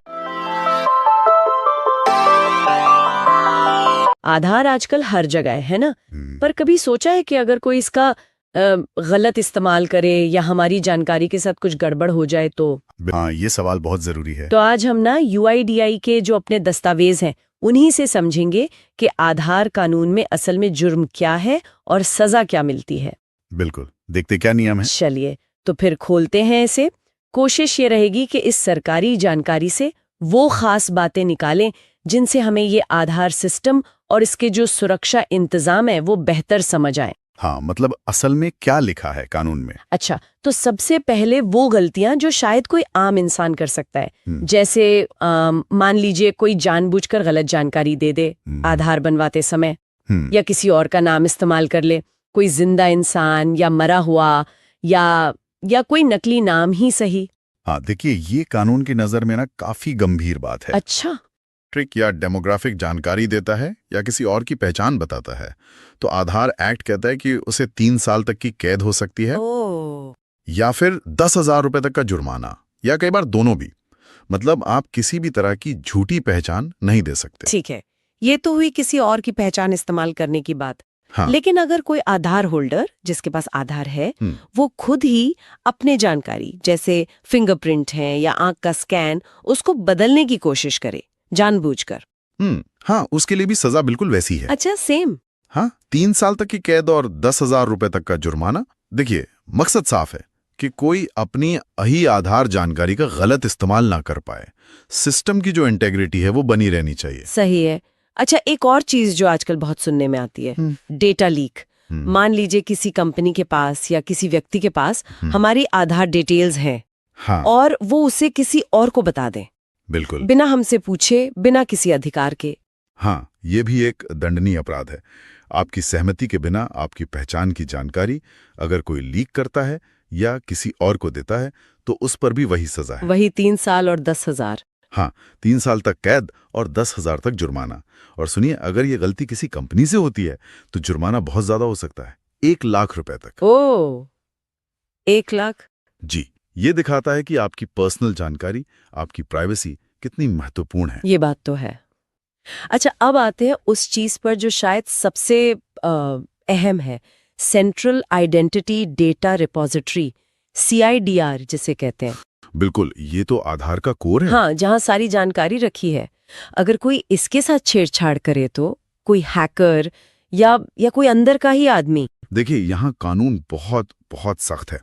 आधार आजकल हर जगह है ना, पर कभी सोचा है कि अगर कोई इसका गलत इस्तेमाल करे या हमारी जानकारी के साथ कुछ गड़बड़ हो जाए तो? हाँ, ये सवाल बहुत जरूरी है। तो आज हम ना UIDAI के जो अपने दस्तावेज हैं उन्हीं से समझेंगे कि आधार कानून में असल में जुर्म क्या है और सजा क्या मिलती है। बिल्कुल, देखते क्या नियम है। चलिए तो फिर खोलते हैं इसे। कोशिश ये रहेगी कि इस सरकारी जानकारी से वो खास बातें निकालें जिनसे हमें ये आधार सिस्टम और इसके जो सुरक्षा इंतजाम है वो बेहतर समझ आए। हाँ, मतलब असल में क्या लिखा है कानून में। अच्छा, तो सबसे पहले वो गलतियां जो शायद कोई आम इंसान कर सकता है, जैसे मान लीजिए कोई जानबूझकर गलत जानकारी दे दे आधार बनवाते समय, या किसी और का नाम इस्तेमाल कर ले, कोई जिंदा इंसान या मरा हुआ या कोई नकली नाम ही सही। हाँ, देखिए ये कानून की नजर में ना काफी गंभीर बात है। अच्छा, ट्रिक या डेमोग्राफिक जानकारी देता है या किसी और की पहचान बताता है तो आधार एक्ट कहता है कि उसे 3 साल तक की कैद हो सकती है या फिर 10,000 रुपए तक का जुर्माना, या कई बार दोनों भी। मतलब आप किसी भी तरह की झूठी पहचान नहीं दे सकते। ठीक है, ये तो हुई किसी और की पहचान इस्तेमाल करने की बात। हाँ। लेकिन अगर कोई आधार होल्डर जिसके पास आधार है वो खुद ही अपने जानकारी जैसे फिंगरप्रिंट है या आंख का स्कैन उसको बदलने की कोशिश करे जानबूझकर, हाँ, उसके लिए भी सजा बिल्कुल वैसी है। अच्छा, सेम। हाँ, 3 साल तक की कैद और 10,000 रुपए तक का जुर्माना। देखिए, मकसद साफ है कि कोई अपनी ही आधार जानकारी का गलत इस्तेमाल ना कर पाए। सिस्टम की जो इंटेग्रिटी है वो बनी रहनी चाहिए। सही है। अच्छा, एक और चीज जो आजकल बहुत सुनने में आती है, डेटा लीक। मान लीजिए किसी कंपनी के पास या किसी व्यक्ति के पास हमारी आधार डिटेल्स हैं, हाँ, और वो उसे किसी और को बता दें, बिल्कुल, बिना हमसे पूछे, बिना किसी अधिकार के। हाँ, ये भी एक दंडनीय अपराध है। आपकी सहमति के बिना आपकी पहचान की जानकारी अगर कोई लीक करता है या किसी और को देता है तो उस पर भी वही सजा है। वही 3 साल और 10,000। हाँ, 3 साल तक कैद और 10,000 तक जुर्माना। और सुनिए, अगर ये गलती किसी कंपनी से होती है तो जुर्माना बहुत ज्यादा हो सकता है, 1 लाख रुपए तक। ओ, 1 लाख? जी, ये दिखाता है कि आपकी पर्सनल जानकारी, आपकी प्राइवेसी कितनी महत्वपूर्ण है। ये बात तो है। अच्छा, अब आते हैं उस चीज पर जो शायद सबसे अहम है, central identity data repository, CIDR जिसे कहते हैं। बिल्कुल, ये तो आधार का कोर है। हाँ, जहाँ सारी जानकारी रखी है। अगर कोई इसके साथ छेड़छाड़ करे तो कोई हैकर या कोई अंदर का ही आदमी। देखिए, यहाँ कानून बहुत बहुत सख्त है।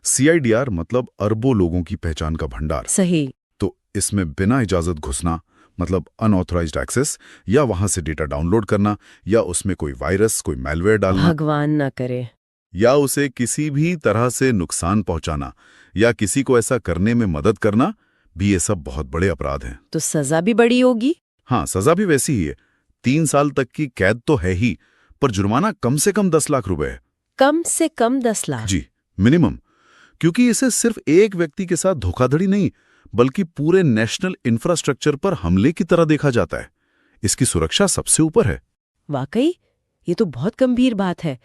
CIDR मतलब अरबों लोगों की पहचान का भंडार। सही। तो इसमें बिना इजाजत घुसना, मतलब अनऑथराइज्ड एक्सेस, या वहां से डेटा डाउनलोड करना, या उसमें कोई वायरस, कोई मैलवेयर डालना, भगवान ना करे, या उसे किसी भी तरह से नुकसान पहुंचाना, या किसी को ऐसा करने में मदद करना, भी ये सब बहुत बड़े अपराध हैं। तो सजा भी बड़ी होगी। हाँ, सजा भी वैसी ही है। 3 साल तक की कैद तो है ही, पर जुर्माना कम से कम 10 लाख रुपए है। कम से कम 10 लाख? जी, मिनिमम। क्योंकि इसे सिर्फ एक व्यक्ति के साथ धोखाधड़ी नहीं, बल्कि पूरे नेशनल इंफ्रास्ट्रक्चर पर हमले की तरह देखा जाता है। इसकी सुरक्षा सबसे ऊपर है। वाकई ये तो बहुत गंभीर बात है।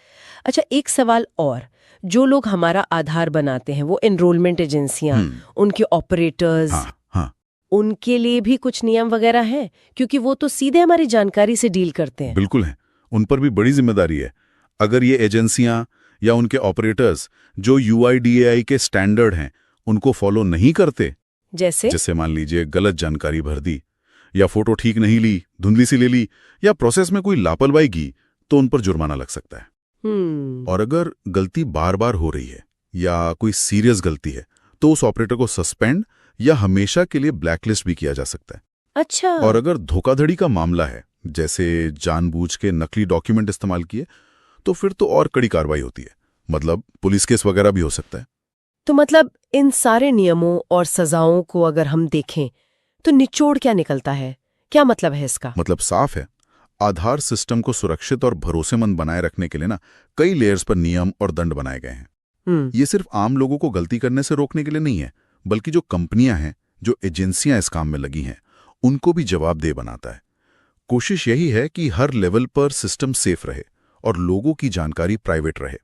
अच्छा, एक सवाल और, जो लोग हमारा आधार बनाते हैं, वो एनरोलमेंट एजेंसियां, उनके ऑपरेटर्स, हाँ, उनके लिए भी कुछ नियम वगैरह हैं? क्योंकि वो तो सीधे हमारी जानकारी से डील करते हैं। बिल्कुल है। उन पर भी बड़ी जिम्मेदारी है। अगर ये एजेंसियां या उनके ऑपरेटर्स जो UIDAI के स्टैंडर्ड हैं उनको फॉलो नहीं करते, जैसे मान लीजिए गलत जानकारी भर दी, या फोटो ठीक नहीं ली, धुंधली सी ले ली, या प्रोसेस में कोई लापरवाही की, तो उन पर जुर्माना लग सकता है। और अगर गलती बार बार हो रही है या कोई सीरियस गलती है, तो उस ऑपरेटर को सस्पेंड या हमेशा के लिए ब्लैकलिस्ट भी किया जा सकता है। अच्छा। और अगर धोखाधड़ी का मामला है, जैसे जानबूझ के नकली डॉक्यूमेंट इस्तेमाल किए, तो फिर तो और कड़ी कार्रवाई होती है, मतलब पुलिस केस वगैरह भी हो सकता है। तो मतलब इन सारे नियमों और सजाओं को अगर हम देखें तो निचोड़ क्या निकलता है? क्या मतलब है इसका? मतलब साफ है, आधार सिस्टम को सुरक्षित और भरोसेमंद बनाए रखने के लिए ना कई लेयर्स पर नियम और दंड बनाए गए हैं। ये सिर्फ आम लोगों को गलती करने से रोकने के लिए नहीं है, बल्कि जो कंपनियां हैं, जो एजेंसियां इस काम में लगी हैं, उनको भी जवाबदेह बनाता है। कोशिश यही है कि हर लेवल पर सिस्टम सेफ रहे और लोगों की जानकारी प्राइवेट रहे।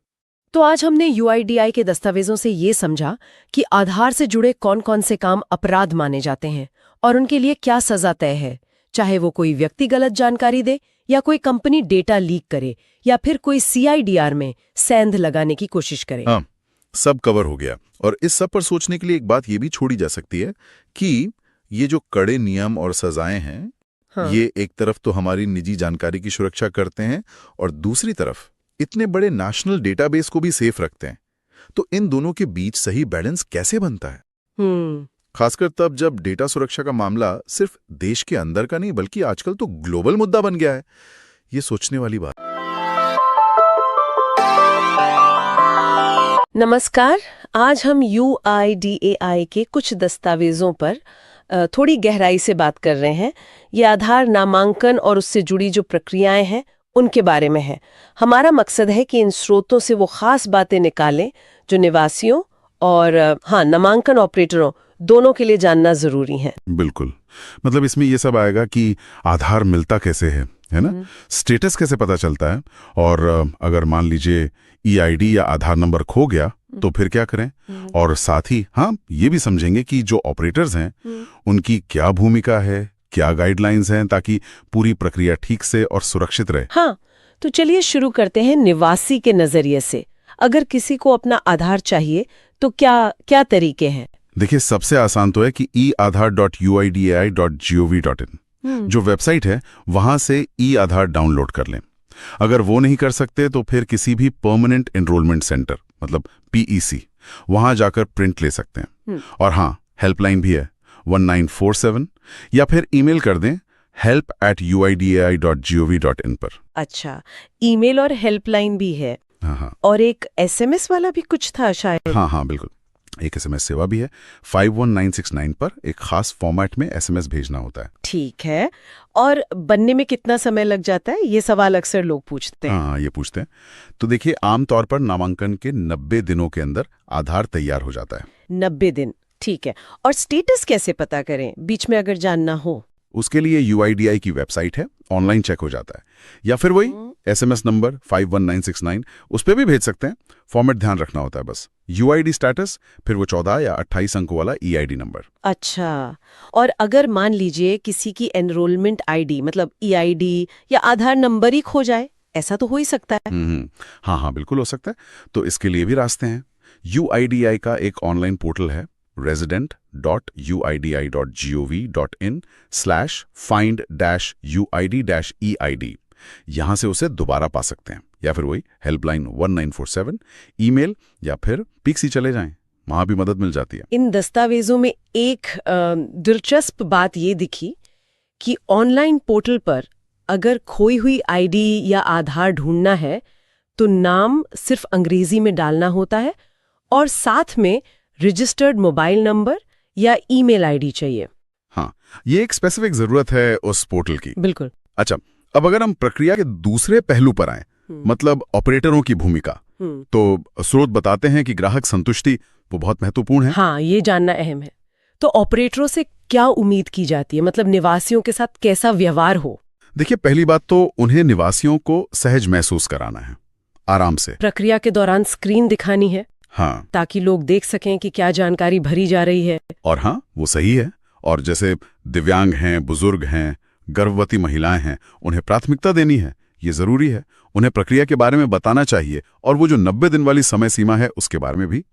तो आज हमने UIDAI के दस्तावेजों से ये समझा कि आधार से जुड़े कौन कौन से काम अपराध माने जाते हैं और उनके लिए क्या सजा तय है, चाहे वो कोई व्यक्ति गलत जानकारी दे या कोई कंपनी डेटा लीक करे या फिर कोई CIDR में सेंध लगाने की कोशिश करे। हाँ, सब कवर हो गया। और इस सब पर सोचने के लिए एक बात ये भी छोड़ी जा सकती है कि ये जो कड़े नियम और सजाएं हैं, हाँ, ये एक तरफ तो हमारी निजी जानकारी की सुरक्षा करते हैं और दूसरी तरफ इतने बड़े नेशनल डेटाबेस को भी सेफ रखते हैं। तो इन दोनों के बीच सही बैलेंस कैसे बनता है? खासकर तब जब डेटा सुरक्षा का मामला सिर्फ देश के अंदर का नहीं, बल्कि आजकल तो ग्लोबल मुद्दा बन गया है। ये सोचने वाली बात। नमस्कार, आज हम UIDAI के कुछ दस्तावेजों पर थोड़ी गहराई से बात कर रहे हैं। ये आधार नामांकन और उससे जुड़ी जो प्रक्रियाएं हैं उनके बारे में है। हमारा मकसद है कि इन स्रोतों से वो खास बातें निकालें जो निवासियों और नामांकन ऑपरेटरों दोनों के लिए जानना जरूरी है। बिल्कुल, मतलब इसमें ये सब आएगा कि आधार मिलता कैसे है ना, स्टेटस कैसे पता चलता है, और अगर मान लीजिए EID या आधार नंबर खो गया तो फिर क्या करें, और साथ ही ये भी समझेंगे कि जो ऑपरेटर्स हैं उनकी क्या भूमिका है, क्या गाइडलाइंस हैं, ताकि पूरी प्रक्रिया ठीक से और सुरक्षित रहे। हाँ, तो चलिए शुरू करते हैं निवासी के नजरिए से। अगर किसी को अपना आधार चाहिए तो क्या तरीके हैं? देखिए, सबसे आसान तो है कि eaadhar.uidai.gov.in जो वेबसाइट है वहां से e-आधार डाउनलोड कर लें। अगर वो नहीं कर सकते तो फिर किसी भी परमानेंट एनरोलमेंट सेंटर, मतलब PEC, वहां जाकर प्रिंट ले सकते हैं। और हाँ, हेल्पलाइन भी है 1947, या फिर ईमेल कर दें help@uidai.gov.in पर। अच्छा, ईमेल और हेल्पलाइन भी है। हाँ, और एक SMS वाला भी कुछ था शायद। हाँ, बिल्कुल, एक SMS सेवा भी है। 51969 पर एक खास फॉर्मेट में SMS भेजना होता है। ठीक है, और बनने में कितना समय लग जाता है? ये सवाल अक्सर लोग पूछते हैं। हाँ, ये पूछते हैं। तो देखिए, आमतौर पर नामांकन के 90 दिनों के अंदर आधार तैयार हो जाता है। 90 दिन, ठीक है। और स्टेटस कैसे पता करें बीच में अगर जानना हो? उसके लिए UIDAI की वेबसाइट है, ऑनलाइन चेक हो जाता है। या फिर वही SMS नंबर 51969, उस पर भी भेज सकते हैं। फॉर्मेट ध्यान रखना होता है बस, UID स्टेटस, फिर वो 14 या 28 अंकों वाला EID नंबर। अच्छा, और अगर मान लीजिए किसी की एनरोलमेंट ID मतलब EID या आधार नंबर ही खो जाए, ऐसा तो हो ही सकता है। हाँ, बिल्कुल हो सकता है। तो इसके लिए भी रास्ते हैं। UIDAI का एक ऑनलाइन पोर्टल है, resident.uidi.gov.in/find-uid-eid। यहां से उसे दोबारा पा सकते हैं। या फिर वही हेल्पलाइन 1947, ईमेल, या फिर पीक्सी चले जाएं, वहां भी मदद मिल जाती है। इन दस्तावेजों में एक दिलचस्प बात ये दिखी कि ऑनलाइन पोर्टल पर अगर खोई हुई ID या आधार ढूंढना है तो नाम सिर्फ अंग्रेजी में डालना होता है और साथ में रजिस्टर्ड मोबाइल नंबर या ईमेल ID चाहिए। हाँ, ये एक स्पेसिफिक जरूरत है उस पोर्टल की। बिल्कुल। अच्छा, अब अगर हम प्रक्रिया के दूसरे पहलू पर आए, मतलब ऑपरेटरों की भूमिका, तो स्रोत बताते हैं कि ग्राहक संतुष्टि वो बहुत महत्वपूर्ण है। हाँ, ये जानना अहम है। तो ऑपरेटरों से क्या उम्मीद की जाती है, मतलब निवासियों के साथ कैसा व्यवहार हो? देखिए, पहली बात तो उन्हें निवासियों को सहज महसूस कराना है, आराम से। प्रक्रिया के दौरान स्क्रीन दिखानी है, हाँ, ताकि लोग देख सकें कि क्या जानकारी भरी जा रही है। और हाँ, वो सही है। और जैसे दिव्यांग हैं, बुजुर्ग हैं, गर्भवती महिलाएं हैं, उन्हें प्राथमिकता देनी है, ये जरूरी है। उन्हें प्रक्रिया के बारे में बताना चाहिए, और वो जो 90 दिन वाली समय सीमा है उसके बारे में भी।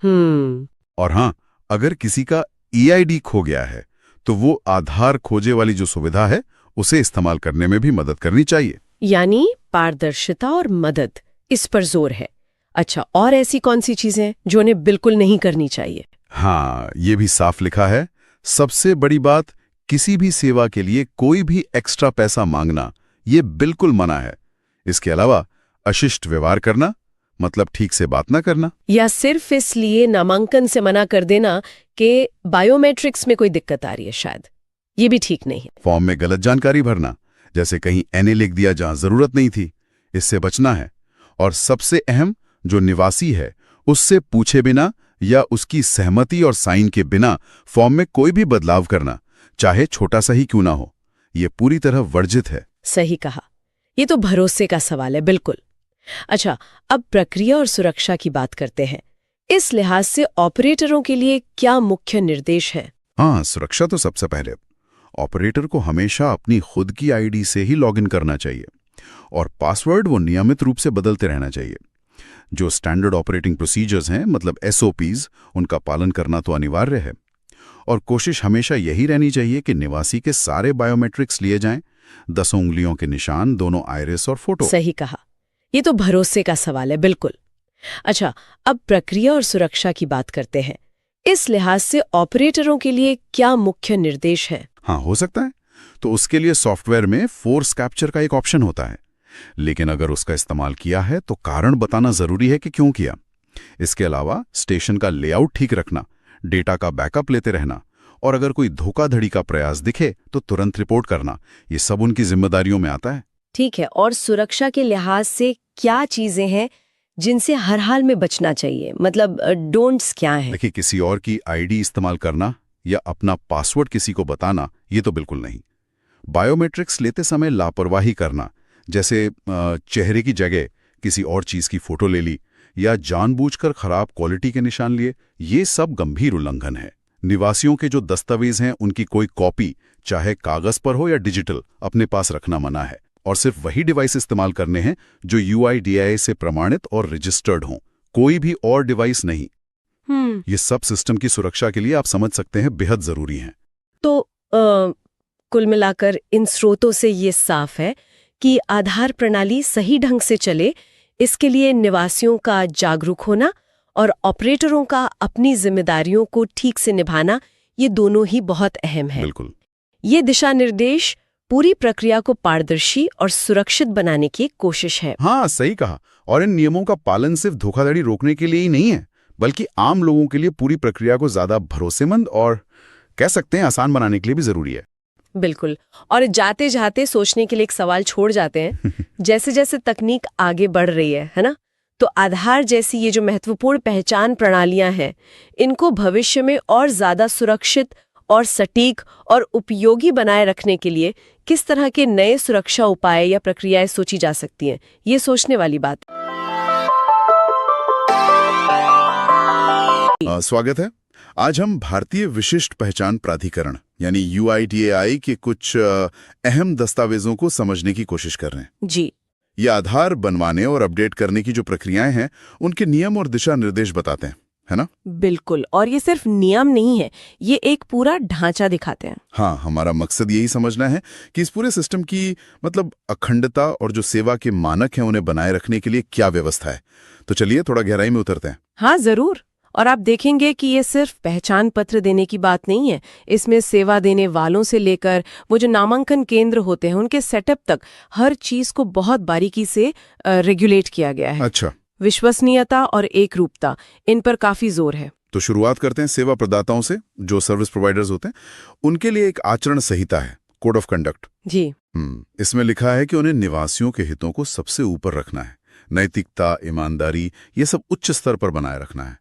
और हाँ, अगर किसी का EID खो गया है तो वो आधार खोजे वाली जो सुविधा है उसे इस्तेमाल करने में भी मदद करनी चाहिए। यानी पारदर्शिता और मदद, इस पर जोर है। अच्छा, और ऐसी कौन सी चीजें जो उन्हें बिल्कुल नहीं करनी चाहिए? हाँ, ये भी साफ लिखा है। सबसे बड़ी बात, किसी भी सेवा के लिए कोई भी एक्स्ट्रा पैसा मांगना, ये बिल्कुल मना है। इसके अलावा अशिष्ट व्यवहार करना, मतलब ठीक से बात ना करना, या सिर्फ इसलिए नामांकन से मना कर देना कि बायोमेट्रिक्स में कोई दिक्कत आ रही है, शायद ये भी ठीक नहीं है। फॉर्म में गलत जानकारी भरना, जैसे कहीं NA लिख दिया जहां जरूरत नहीं थी, इससे बचना है। और सबसे अहम, जो निवासी है उससे पूछे बिना या उसकी सहमति और साइन के बिना फॉर्म में कोई भी बदलाव करना, चाहे छोटा सा ही क्यों ना हो, ये पूरी तरह वर्जित है। सही कहा, ये तो भरोसे का सवाल है, बिल्कुल। अच्छा, अब प्रक्रिया और सुरक्षा की बात करते हैं। इस लिहाज से ऑपरेटरों के लिए क्या मुख्य निर्देश है? हाँ, सुरक्षा तो सबसे पहले। ऑपरेटर को हमेशा अपनी खुद की ID से ही लॉगिन करना चाहिए, और पासवर्ड वो नियमित रूप से बदलते रहना चाहिए। जो स्टैंडर्ड ऑपरेटिंग प्रोसीजर्स हैं, मतलब SOPs, उनका पालन करना तो अनिवार्य है। और कोशिश हमेशा यही रहनी चाहिए कि निवासी के सारे बायोमेट्रिक्स लिए जाएं, 10 उंगलियों के निशान, दोनों आइरिस और फोटो। सही कहा, ये तो भरोसे का सवाल है, बिल्कुल। अच्छा, अब प्रक्रिया और सुरक्षा की बात करते हैं। इस लिहाज से ऑपरेटरों के लिए क्या मुख्य निर्देश है? हाँ, हो सकता है। तो उसके लिए सॉफ्टवेयर में फोर्स कैप्चर का एक ऑप्शन होता है, लेकिन अगर उसका इस्तेमाल किया है तो कारण बताना जरूरी है कि क्यों किया। इसके अलावा स्टेशन का लेआउट ठीक रखना, डेटा का बैकअप लेते रहना, और अगर कोई धोखाधड़ी का प्रयास दिखे तो तुरंत रिपोर्ट करना, ये सब उनकी जिम्मेदारियों में आता है। ठीक है, और सुरक्षा के लिहाज से क्या चीजें हैं जिनसे हर हाल में बचना चाहिए, मतलब डोंट्स क्या हैं? देखिए, किसी और की ID इस्तेमाल करना या अपना पासवर्ड किसी को बताना, ये तो बिल्कुल नहीं। बायोमेट्रिक्स लेते समय लापरवाही करना, जैसे चेहरे की जगह किसी और चीज की फोटो ले ली या जानबूझकर खराब क्वालिटी के निशान लिए, ये सब गंभीर उल्लंघन है। निवासियों के जो दस्तावेज हैं उनकी कोई कॉपी, चाहे कागज पर हो या डिजिटल, अपने पास रखना मना है, और सिर्फ वही डिवाइस इस्तेमाल करने हैं जो UIDAI से प्रमाणित और रजिस्टर्ड हों, कोई भी और डिवाइस नहीं। ये सब सिस्टम की सुरक्षा के लिए, आप समझ सकते हैं, बेहद जरूरी हैं। तो कुल मिलाकर इन स्रोतों से ये साफ है कि आधार प्रणाली सही ढंग से चले, इसके लिए निवासियों का जागरूक होना और ऑपरेटरों का अपनी जिम्मेदारियों को ठीक से निभाना, ये दोनों ही बहुत अहम है। बिल्कुल। ये दिशा निर्देश पूरी प्रक्रिया को पारदर्शी और सुरक्षित बनाने की कोशिश है। हाँ, सही कहा। और इन नियमों का पालन सिर्फ धोखाधड़ी रोकने के लिए ही नहीं है, बल्कि आम लोगों के लिए पूरी प्रक्रिया को ज्यादा भरोसेमंद और कह सकते हैं आसान बनाने के लिए भी जरूरी है। बिल्कुल। और जाते जाते सोचने के लिए एक सवाल छोड़ जाते हैं, जैसे जैसे तकनीक आगे बढ़ रही है ना, तो आधार जैसी ये जो महत्वपूर्ण पहचान प्रणालियां हैं, इनको भविष्य में और ज्यादा सुरक्षित और सटीक और उपयोगी बनाए रखने के लिए किस तरह के नए सुरक्षा उपाय या प्रक्रियाएं सोची जा सकती हैं, ये सोचने वाली बात। स्वागत है। आज हम भारतीय विशिष्ट पहचान प्राधिकरण यानी UIDAI के कुछ अहम दस्तावेजों को समझने की कोशिश कर रहे हैं। जी, ये आधार बनवाने और अपडेट करने की जो प्रक्रियाएं हैं, उनके नियम और दिशा निर्देश बताते हैं, है ना? बिल्कुल। और ये सिर्फ नियम नहीं है, ये एक पूरा ढांचा दिखाते हैं। हाँ, हमारा मकसद यही समझना है कि इस पूरे सिस्टम की मतलब अखंडता और जो सेवा के मानक हैं उन्हें बनाए रखने के लिए क्या व्यवस्था है। तो चलिए थोड़ा गहराई में उतरते हैं। हाँ, जरूर। और आप देखेंगे कि ये सिर्फ पहचान पत्र देने की बात नहीं है। इसमें सेवा देने वालों से लेकर वो जो नामांकन केंद्र होते हैं उनके सेटअप तक हर चीज को बहुत बारीकी से रेगुलेट किया गया है। अच्छा, विश्वसनीयता और एकरूपता, इन पर काफी जोर है। तो शुरुआत करते हैं सेवा प्रदाताओं से। जो सर्विस प्रोवाइडर्स होते हैं उनके लिए एक आचरण संहिता है, कोड ऑफ कंडक्ट। जी। इसमें लिखा है कि उन्हें निवासियों के हितों को सबसे ऊपर रखना है। नैतिकता, ईमानदारी, ये सब उच्च स्तर पर बनाए रखना है।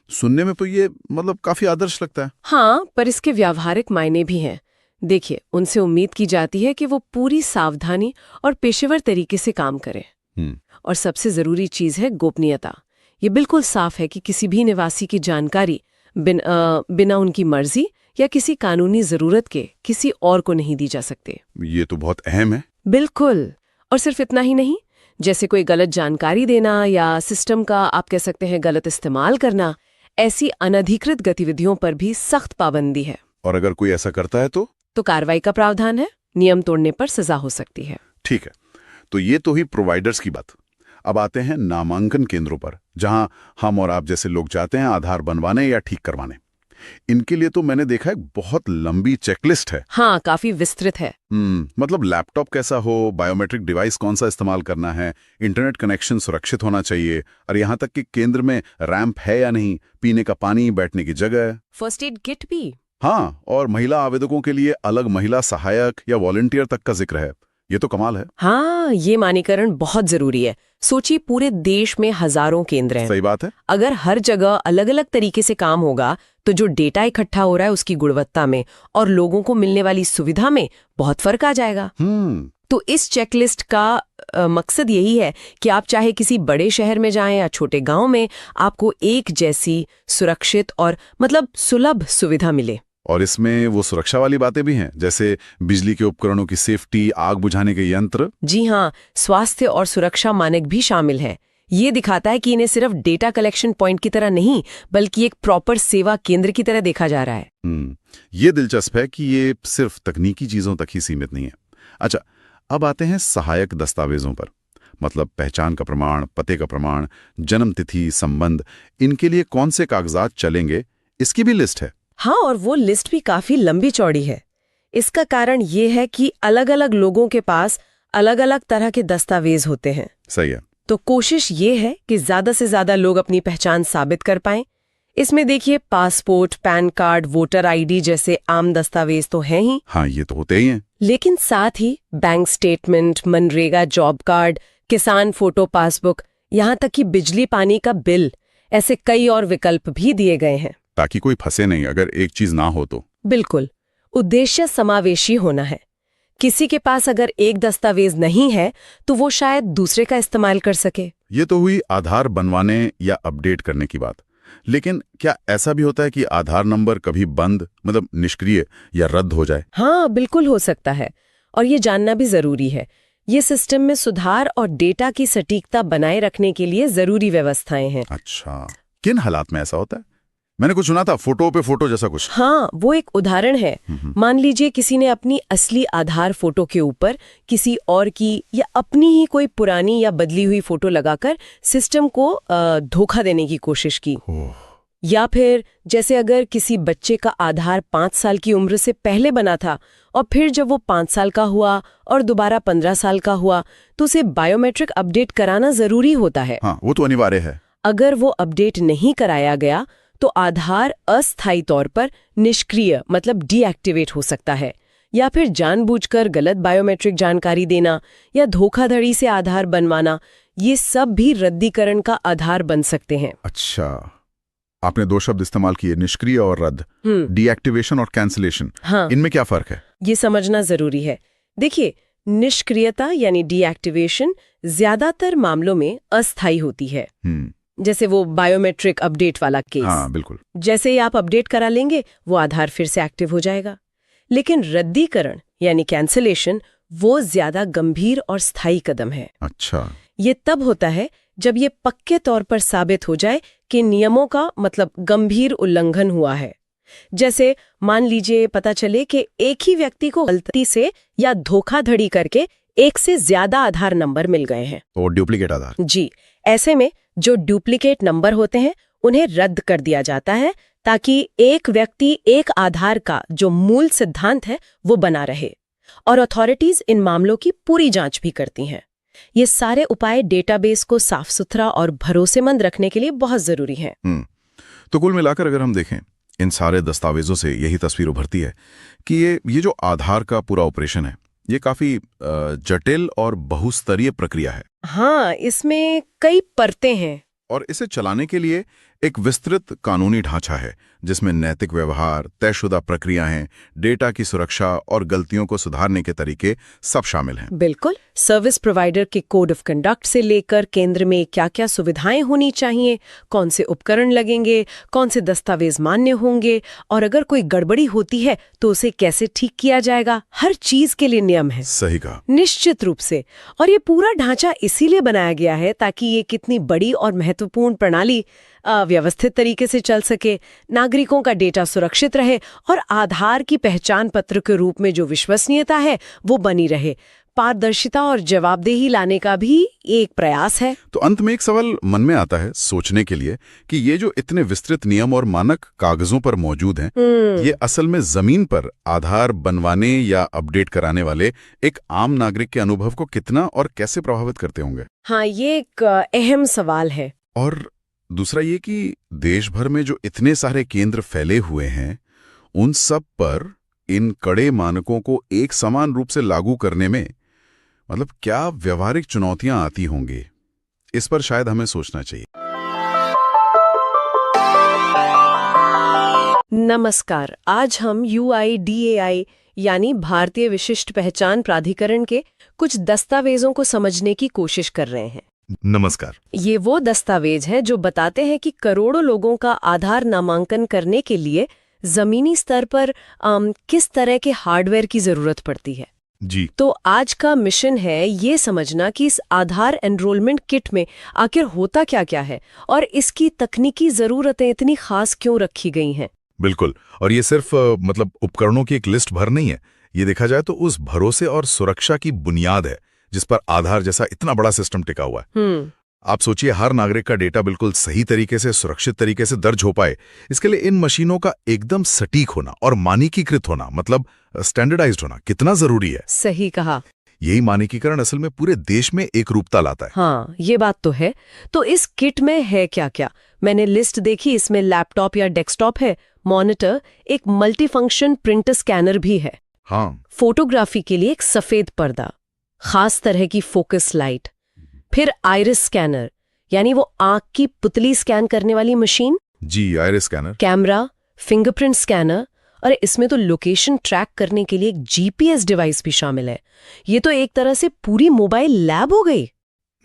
सुनने में तो ये मतलब काफी आदर्श लगता है। हाँ, पर इसके व्यावहारिक मायने भी हैं। देखिए, उनसे उम्मीद की जाती है कि वो पूरी सावधानी और पेशेवर तरीके से काम करें। और सबसे जरूरी चीज है गोपनीयता। ये बिल्कुल साफ है कि किसी भी निवासी की जानकारी बिना उनकी मर्जी या किसी कानूनी जरूरत के किसी और को नहीं दी जा सकती। ये तो बहुत अहम है। बिल्कुल। और सिर्फ इतना ही नहीं, जैसे कोई गलत जानकारी देना या सिस्टम का आप कह सकते हैं गलत इस्तेमाल करना, ऐसी अनधिकृत गतिविधियों पर भी सख्त पाबंदी है। और अगर कोई ऐसा करता है तो कार्रवाई का प्रावधान है। नियम तोड़ने पर सजा हो सकती है। ठीक है, तो ये तो ही प्रोवाइडर्स की बात। अब आते हैं नामांकन केंद्रों पर, जहां हम और आप जैसे लोग जाते हैं आधार बनवाने या ठीक करवाने। इनके लिए तो मैंने देखा है बहुत लंबी चेकलिस्ट है। हाँ, काफी विस्तृत है। मतलब लैपटॉप कैसा हो, बायोमेट्रिक डिवाइस कौन सा इस्तेमाल करना है, इंटरनेट कनेक्शन सुरक्षित होना चाहिए, और यहाँ तक कि केंद्र में रैंप है या नहीं, पीने का पानी, बैठने की जगह, फर्स्ट एड किट भी। हाँ, और महिला आवेदकों के लिए अलग महिला सहायक या वॉलंटियर तक का जिक्र है। ये तो कमाल है। हाँ, ये मानीकरण बहुत जरूरी है। सोचिए, पूरे देश में हजारों केंद्र हैं। सही बात है। अगर हर जगह अलग अलग तरीके से काम होगा तो जो डेटा इकट्ठा हो रहा है उसकी गुणवत्ता में और लोगों को मिलने वाली सुविधा में बहुत फर्क आ जाएगा। तो इस चेकलिस्ट का मकसद यही है कि आप चाहे किसी बड़े शहर में जाएं या छोटे गांव में, आपको एक जैसी सुरक्षित और मतलब सुलभ सुविधा मिले। और इसमें वो सुरक्षा वाली बातें भी हैं, जैसे बिजली के उपकरणों की सेफ्टी, आग बुझाने के यंत्र। जी हाँ, स्वास्थ्य और सुरक्षा मानक भी शामिल हैं। ये दिखाता है कि इन्हें सिर्फ डेटा कलेक्शन पॉइंट की तरह नहीं, बल्कि एक प्रॉपर सेवा केंद्र की तरह देखा जा रहा है। ये दिलचस्प है कि ये सिर्फ तकनीकी चीजों तक ही सीमित नहीं है। अच्छा, अब आते हैं सहायक दस्तावेजों पर। मतलब पहचान का प्रमाण, पते का प्रमाण, जन्म तिथि, संबंध, इनके लिए कौन से कागजात चलेंगे, इसकी भी लिस्ट है। हाँ, और वो लिस्ट भी काफी लंबी चौड़ी है। इसका कारण ये है कि अलग अलग लोगों के पास अलग अलग तरह के दस्तावेज होते हैं। सही है। तो कोशिश ये है कि ज्यादा से ज्यादा लोग अपनी पहचान साबित कर पाएं। इसमें देखिए, passport, pan card, voter ID जैसे आम दस्तावेज तो हैं ही। हाँ, ये तो होते ही हैं। लेकिन साथ ही bank statement, MNREGA job card, किसान फोटो पासबुक, यहाँ तक कि बिजली पानी का बिल, ऐसे कई और विकल्प भी दिए गए हैं, ताकि कोई फंसे नहीं अगर एक चीज ना हो तो। बिल्कुल। उद्देश्य समावेशी होना है। किसी के पास अगर एक दस्तावेज नहीं है तो वो शायद दूसरे का इस्तेमाल कर सके। ये तो हुई आधार बनवाने या अपडेट करने की बात। लेकिन क्या ऐसा भी होता है कि आधार नंबर कभी बंद, मतलब निष्क्रिय या रद्द हो जाए? हाँ, बिल्कुल हो सकता है। और ये जानना भी जरूरी है। ये सिस्टम में सुधार और डेटा की सटीकता बनाए रखने के लिए जरूरी व्यवस्थाएं हैं। अच्छा, किन हालात में ऐसा होता है? मैंने कुछ सुना था, फोटो पे फोटो जैसा कुछ। हाँ, वो एक उदाहरण है। मान लीजिए किसी ने अपनी असली आधार फोटो के ऊपर किसी और की या अपनी ही कोई पुरानी या बदली हुई फोटो लगाकर सिस्टम को धोखा देने की कोशिश की। या फिर जैसे अगर किसी बच्चे का आधार 5 साल की उम्र से पहले बना था और फिर जब वो 5 साल का हुआ और दोबारा 15 साल का हुआ तो उसे बायोमेट्रिक अपडेट कराना जरूरी होता है। हाँ, वो तो अनिवार्य है। अगर वो अपडेट नहीं कराया गया तो आधार अस्थायी तौर पर निष्क्रिय मतलब डीएक्टिवेट हो सकता है, या फिर जानबूझकर गलत बायोमेट्रिक जानकारी देना या धोखाधड़ी से आधार बनवाना, ये सब भी रद्दीकरण का आधार बन सकते हैं। अच्छा, आपने दो शब्द इस्तेमाल किए, निष्क्रिय और रद्द, डीएक्टिवेशन और कैंसिलेशन। हाँ, इनमें क्या फर्क है? ये समझना जरूरी है। देखिए, निष्क्रियता यानी डीएक्टिवेशन ज्यादातर मामलों में अस्थायी होती है, जैसे वो बायोमेट्रिक अपडेट वाला केस। हाँ, बिल्कुल। जैसे ही आप अपडेट करा लेंगे वो आधार फिर से एक्टिव हो जाएगा। लेकिन रद्दीकरण यानी कैंसिलेशन वो ज्यादा गंभीर और स्थायी कदम है। अच्छा, ये तब होता है जब ये पक्के तौर पर साबित हो जाए कि नियमों का मतलब गंभीर उल्लंघन हुआ है। जैसे मान लीजिए पता चले कि एक ही व्यक्ति को गलती से या धोखाधड़ी करके एक से ज्यादा आधार नंबर मिल गए हैं। और डुप्लीकेट आधार? जी, ऐसे में जो डुप्लीकेट नंबर होते हैं उन्हें रद्द कर दिया जाता है ताकि एक व्यक्ति एक आधार का जो मूल सिद्धांत है वो बना रहे। और अथॉरिटीज इन मामलों की पूरी जांच भी करती हैं। ये सारे उपाय डेटाबेस को साफ सुथरा और भरोसेमंद रखने के लिए बहुत जरूरी हैं। तो कुल मिलाकर अगर हम देखें, इन सारे दस्तावेजों से यही तस्वीर उभरती है कि ये जो आधार का पूरा ऑपरेशन है, ये काफी जटिल और बहुस्तरीय प्रक्रिया है। हाँ, इसमें कई परतें हैं। और इसे चलाने के लिए एक विस्तृत कानूनी ढांचा है जिसमें नैतिक व्यवहार, तयशुदा प्रक्रियाएं, डेटा की सुरक्षा और गलतियों को सुधारने के तरीके सब शामिल हैं। बिल्कुल, सर्विस प्रोवाइडर के कोड ऑफ कंडक्ट से लेकर केंद्र में क्या-क्या सुविधाएं होनी चाहिए, कौन से उपकरण लगेंगे, कौन से दस्तावेज मान्य होंगे और अगर कोई गड़बड़ी होती है तो उसे कैसे ठीक किया जाएगा, हर चीज के लिए नियम है। सही कहा। निश्चित रूप से। और ये पूरा ढांचा इसीलिए बनाया गया है ताकि ये कितनी बड़ी और महत्वपूर्ण प्रणाली व्यवस्थित तरीके से चल सके, नागरिकों का डेटा सुरक्षित रहे और आधार की पहचान पत्र के रूप में जो विश्वसनीयता है वो बनी रहे। पारदर्शिता और जवाबदेही लाने का भी एक प्रयास है। तो अंत में एक सवाल मन में आता है सोचने के लिए कि ये जो इतने विस्तृत नियम और मानक कागजों पर मौजूद हैं, ये असल में जमीन पर आधार बनवाने या अपडेट कराने वाले एक आम नागरिक के अनुभव को कितना और कैसे प्रभावित करते होंगे? हाँ, ये एक अहम सवाल है। और दूसरा ये कि देश भर में जो इतने सारे केंद्र फैले हुए हैं, उन सब पर इन कड़े मानकों को एक समान रूप से लागू करने में मतलब क्या व्यवहारिक चुनौतियां आती होंगी, इस पर शायद हमें सोचना चाहिए। नमस्कार, आज हम UIDAI यानी भारतीय विशिष्ट पहचान प्राधिकरण के कुछ दस्तावेजों को समझने की कोशिश कर रहे हैं। नमस्कार। ये वो दस्तावेज हैं जो बताते हैं कि करोड़ों लोगों का आधार नामांकन करने के लिए जमीनी स्तर पर किस तरह के हार्डवेयर की जरूरत पड़ती है। जी। तो आज का मिशन है ये समझना कि इस आधार एनरोलमेंट किट में आखिर होता क्या-क्या है और इसकी तकनीकी जरूरतें इतनी खास क्यों रखी गई हैं। बिल्कुल, और ये सिर्फ मतलब उपकरणों की एक लिस्ट भर नहीं है, ये देखा जाए तो उस भरोसे और सुरक्षा की बुनियाद है जिस पर आधार जैसा इतना बड़ा सिस्टम टिका हुआ है। आप सोचिए, हर नागरिक का डेटा बिल्कुल सही तरीके से, सुरक्षित तरीके से दर्ज हो पाए, इसके लिए इन मशीनों का एकदम सटीक होना और मानकीकृत होना, मतलब स्टैंडर्डाइज्ड होना कितना जरूरी है। सही कहा। यही मानकीकरण असल में पूरे देश में एक रूपता लाता है। हाँ, ये बात तो है। तो इस किट में है क्या-क्या? मैंने लिस्ट देखी, इसमें लैपटॉप या डेस्कटॉप है, मॉनिटर, एक मल्टीफंक्शन प्रिंटर स्कैनर भी है। हाँ। फोटोग्राफी के लिए एक सफेद पर्दा, खास तरह की फोकस लाइट, फिर आइरिस स्कैनर यानी वो आंख की पुतली स्कैन करने वाली मशीन। जी, iris scanner. Camera, fingerprint scanner, और इसमें तो लोकेशन ट्रैक करने के लिए एक GPS डिवाइस भी शामिल है। ये तो एक तरह से पूरी मोबाइल लैब हो गई।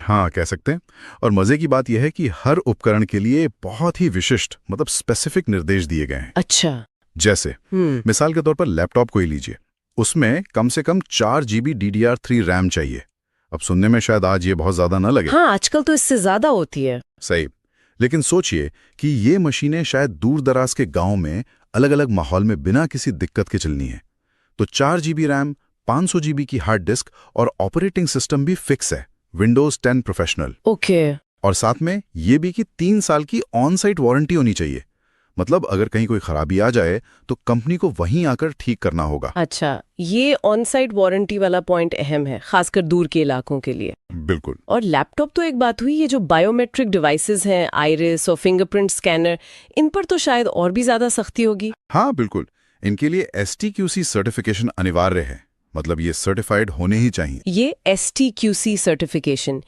हाँ, कह सकते हैं। और मजे की बात यह है कि हर उपकरण के लिए बहुत ही विशिष्ट मतलब स्पेसिफिक निर्देश दिए गए हैं। अच्छा। जैसे मिसाल के तौर पर लैपटॉप को ही लीजिए, उसमें कम से कम 4 GB DDR3 रैम चाहिए। अब सुनने में शायद आज ये बहुत ज्यादा न लगे। हाँ, आजकल तो इससे ज्यादा होती है। सही, लेकिन सोचिए कि ये मशीनें शायद दूर दराज के गांव में अलग अलग माहौल में बिना किसी दिक्कत के चलनी है। तो 4 GB रैम, 500 GB की हार्ड डिस्क और ऑपरेटिंग सिस्टम भी फिक्स है, Windows 10 प्रोफेशनल। ओके। और साथ में ये भी कि 3 साल की ऑन साइट वारंटी होनी चाहिए। मतलब अगर कहीं कोई खराबी आ जाए तो कंपनी को वहीं आकर ठीक करना होगा। अच्छा, ये ऑन साइट वारंटी वाला पॉइंट अहम है, खासकर दूर के इलाकों के लिए। बिल्कुल। और लैपटॉप तो एक बात हुई, ये जो बायोमेट्रिक डिवाइसेस हैं, आइरिस और फिंगरप्रिंट स्कैनर, इन पर तो शायद और भी ज्यादा सख्ती होगी। हाँ बिल्कुल, इनके लिए STQC सर्टिफिकेशन अनिवार्य है। मतलब ये सर्टिफाइड होने ही चाहिए। ये STQC सर्टिफिकेशन,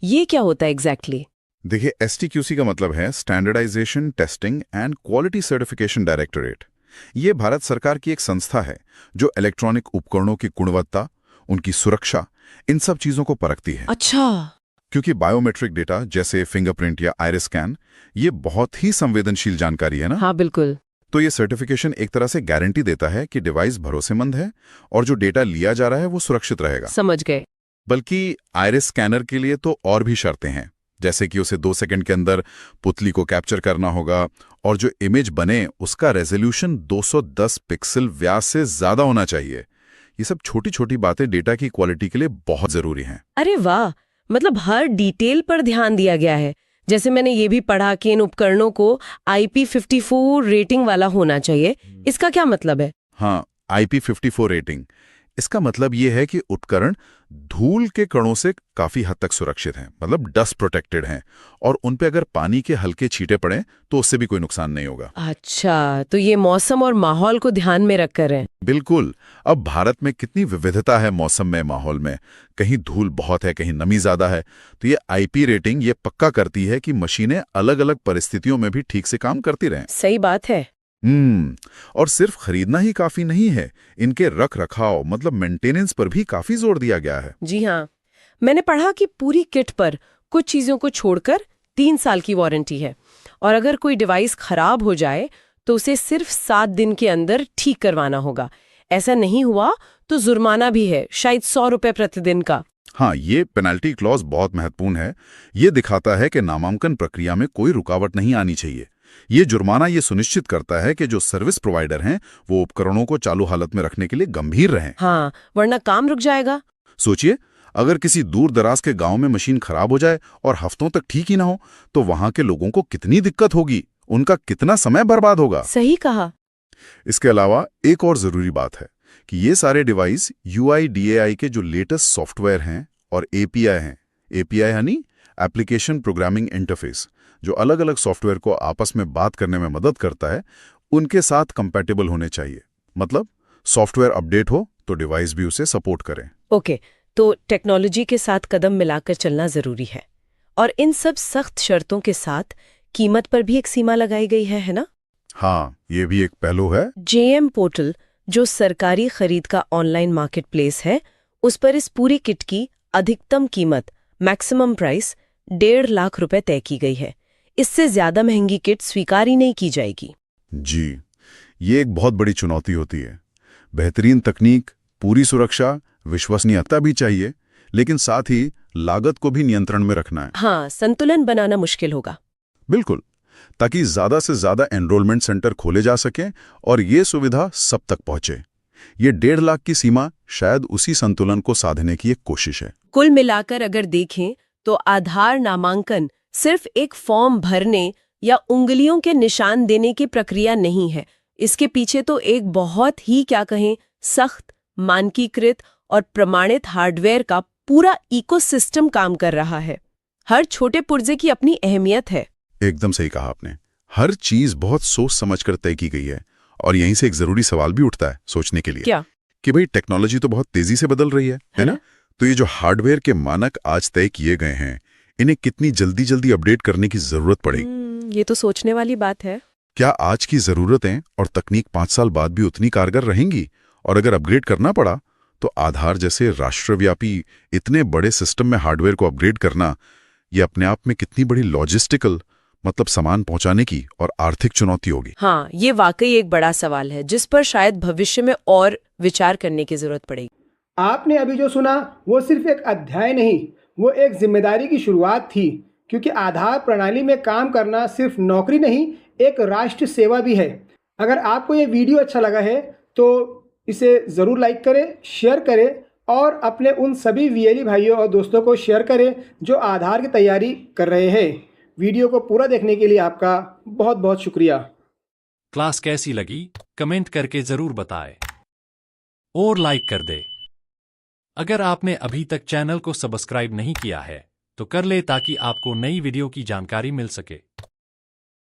ये क्या होता है एग्जैक्टली? देखिए, STQC का मतलब है standardisation testing and quality certification directorate. ये भारत सरकार की एक संस्था है जो इलेक्ट्रॉनिक उपकरणों की गुणवत्ता, उनकी सुरक्षा, इन सब चीजों को परखती है। अच्छा। क्योंकि बायोमेट्रिक डेटा जैसे फिंगरप्रिंट या आइरिस स्कैन ये बहुत ही संवेदनशील जानकारी है ना। हाँ बिल्कुल। तो ये सर्टिफिकेशन एक तरह से गारंटी देता है कि डिवाइस भरोसेमंद है और जो डेटा लिया जा रहा है वो सुरक्षित रहेगा। समझ गए। बल्कि आइरिस स्कैनर के लिए तो और भी शर्तें हैं, जैसे कि उसे 2 सेकंड के अंदर पुतली को कैप्चर करना होगा और जो इमेज बने उसका रेजोल्यूशन 210 पिक्सल व्यास से ज्यादा होना चाहिए। ये सब छोटी छोटी बातें डेटा की क्वालिटी के लिए बहुत जरूरी हैं। अरे वाह, मतलब हर डिटेल पर ध्यान दिया गया है। जैसे मैंने ये भी पढ़ा कि इन उपकरणों को IP54 रेटिंग वाला होना चाहिए। इसका क्या मतलब है? हाँ, IP54 रेटिंग। इसका मतलब ये है कि उपकरण धूल के कणों से काफी हद तक सुरक्षित हैं, मतलब डस्ट प्रोटेक्टेड हैं, और उन पे अगर पानी के हल्के छींटे पड़ें तो उससे भी कोई नुकसान नहीं होगा। अच्छा, तो ये मौसम और माहौल को ध्यान में रखकर है। बिल्कुल। अब भारत में कितनी विविधता है मौसम में, माहौल में, कहीं धूल बहुत है, कहीं नमी ज्यादा है। तो ये IP रेटिंग ये पक्का करती है कि मशीनें अलग अलग परिस्थितियों में भी ठीक से काम करती रहें। सही बात है। और सिर्फ खरीदना ही काफी नहीं है, इनके रख रखाव मतलब मेंटेनेंस पर भी काफी जोर दिया गया है। जी हाँ, मैंने पढ़ा कि पूरी किट पर कुछ चीजों को छोड़कर 3 साल की वारंटी है, और अगर कोई डिवाइस खराब हो जाए तो उसे सिर्फ 7 दिन के अंदर ठीक करवाना होगा। ऐसा नहीं हुआ तो जुर्माना भी है, शायद 100 रुपए प्रतिदिन का। हाँ, ये पेनल्टी क्लॉज बहुत महत्वपूर्ण है। ये दिखाता है कि नामांकन प्रक्रिया में कोई रुकावट नहीं आनी चाहिए। ये जुर्माना ये सुनिश्चित करता है कि जो सर्विस प्रोवाइडर हैं वो उपकरणों को चालू हालत में रखने के लिए गंभीर रहें। हाँ, वरना काम रुक जाएगा। सोचिए, अगर किसी दूर दराज के गांव में मशीन खराब हो जाए और हफ्तों तक ठीक ही ना हो तो वहां के लोगों को कितनी दिक्कत होगी, उनका कितना समय बर्बाद होगा। सही कहा। इसके अलावा एक और जरूरी बात है कि ये सारे डिवाइस UIDAI के जो लेटेस्ट सॉफ्टवेयर हैं और API हैं, API यानी एप्लीकेशन प्रोग्रामिंग इंटरफेस, जो अलग अलग सॉफ्टवेयर को आपस में बात करने में मदद करता है, उनके साथ कंपैटिबल होने चाहिए। मतलब सॉफ्टवेयर अपडेट हो तो डिवाइस भी उसे सपोर्ट करें। ओके, तो टेक्नोलॉजी के साथ कदम मिलाकर चलना जरूरी है, और इन सब सख्त शर्तों के साथ कीमत पर भी एक सीमा लगाई गई है ना? हाँ, ये भी एक पहलू है। JM पोर्टल, जो सरकारी खरीद का ऑनलाइन मार्केट प्लेस है, उस पर इस पूरी किट की अधिकतम कीमत, मैक्सिमम प्राइस 1.5 लाख रुपए तय की गई है। इससे ज्यादा महंगी किट स्वीकार ही नहीं की जाएगी। जी, ये एक बहुत बड़ी चुनौती होती है। बेहतरीन तकनीक, पूरी सुरक्षा, विश्वसनीयता भी चाहिए, लेकिन साथ ही लागत को भी नियंत्रण में रखना है। हाँ, संतुलन बनाना मुश्किल होगा। बिल्कुल, ताकि ज्यादा से ज्यादा एनरोलमेंट सेंटर खोले जा सकें और ये सुविधा सब तक पहुंचे। ये 1.5 लाख की सीमा शायद उसी संतुलन को साधने की एक कोशिश है। कुल मिलाकर अगर देखें तो आधार नामांकन सिर्फ एक फॉर्म भरने या उंगलियों के निशान देने की प्रक्रिया नहीं है। इसके पीछे तो एक बहुत ही क्या कहें सख्त, मानकीकृत और प्रमाणित हार्डवेयर का पूरा इकोसिस्टम काम कर रहा है। हर छोटे पुर्जे की अपनी अहमियत है। एकदम सही कहा आपने। हर चीज बहुत सोच समझकर तय की गई है, और यहीं से एक जरूरी सवाल भी उठता है सोचने के लिए। क्या? कि भाई टेक्नोलॉजी तो बहुत तेजी से बदल रही है ना? तो ये जो हार्डवेयर के मानक आज तय किए गए हैं, इन्हें कितनी जल्दी जल्दी अपडेट करने की जरूरत पड़ेगी? ये तो सोचने वाली बात है। क्या आज की जरूरतें और तकनीक 5 साल बाद भी उतनी कारगर रहेंगी? और अगर अपग्रेड करना पड़ा तो आधार जैसे राष्ट्रव्यापी इतने बड़े सिस्टम में हार्डवेयर को अपग्रेड करना, ये अपने आप में कितनी बड़ी लॉजिस्टिकल मतलब सामान पहुंचाने की और आर्थिक चुनौती होगी। हाँ, ये वाकई एक बड़ा सवाल है जिस पर शायद भविष्य में और विचार करने की जरूरत पड़ेगी। आपने अभी जो सुना वो सिर्फ एक अध्याय नहीं, वो एक जिम्मेदारी की शुरुआत थी, क्योंकि आधार प्रणाली में काम करना सिर्फ नौकरी नहीं, एक राष्ट्र सेवा भी है। अगर आपको ये वीडियो अच्छा लगा है तो इसे ज़रूर लाइक करें, शेयर करें और अपने उन सभी VLE भाइयों और दोस्तों को शेयर करें जो आधार की तैयारी कर रहे हैं। वीडियो को पूरा देखने के लिए आपका बहुत बहुत शुक्रिया। क्लास कैसी लगी कमेंट करके ज़रूर बताएं और लाइक कर दे। अगर आपने अभी तक चैनल को सब्सक्राइब नहीं किया है तो कर ले ताकि आपको नई वीडियो की जानकारी मिल सके।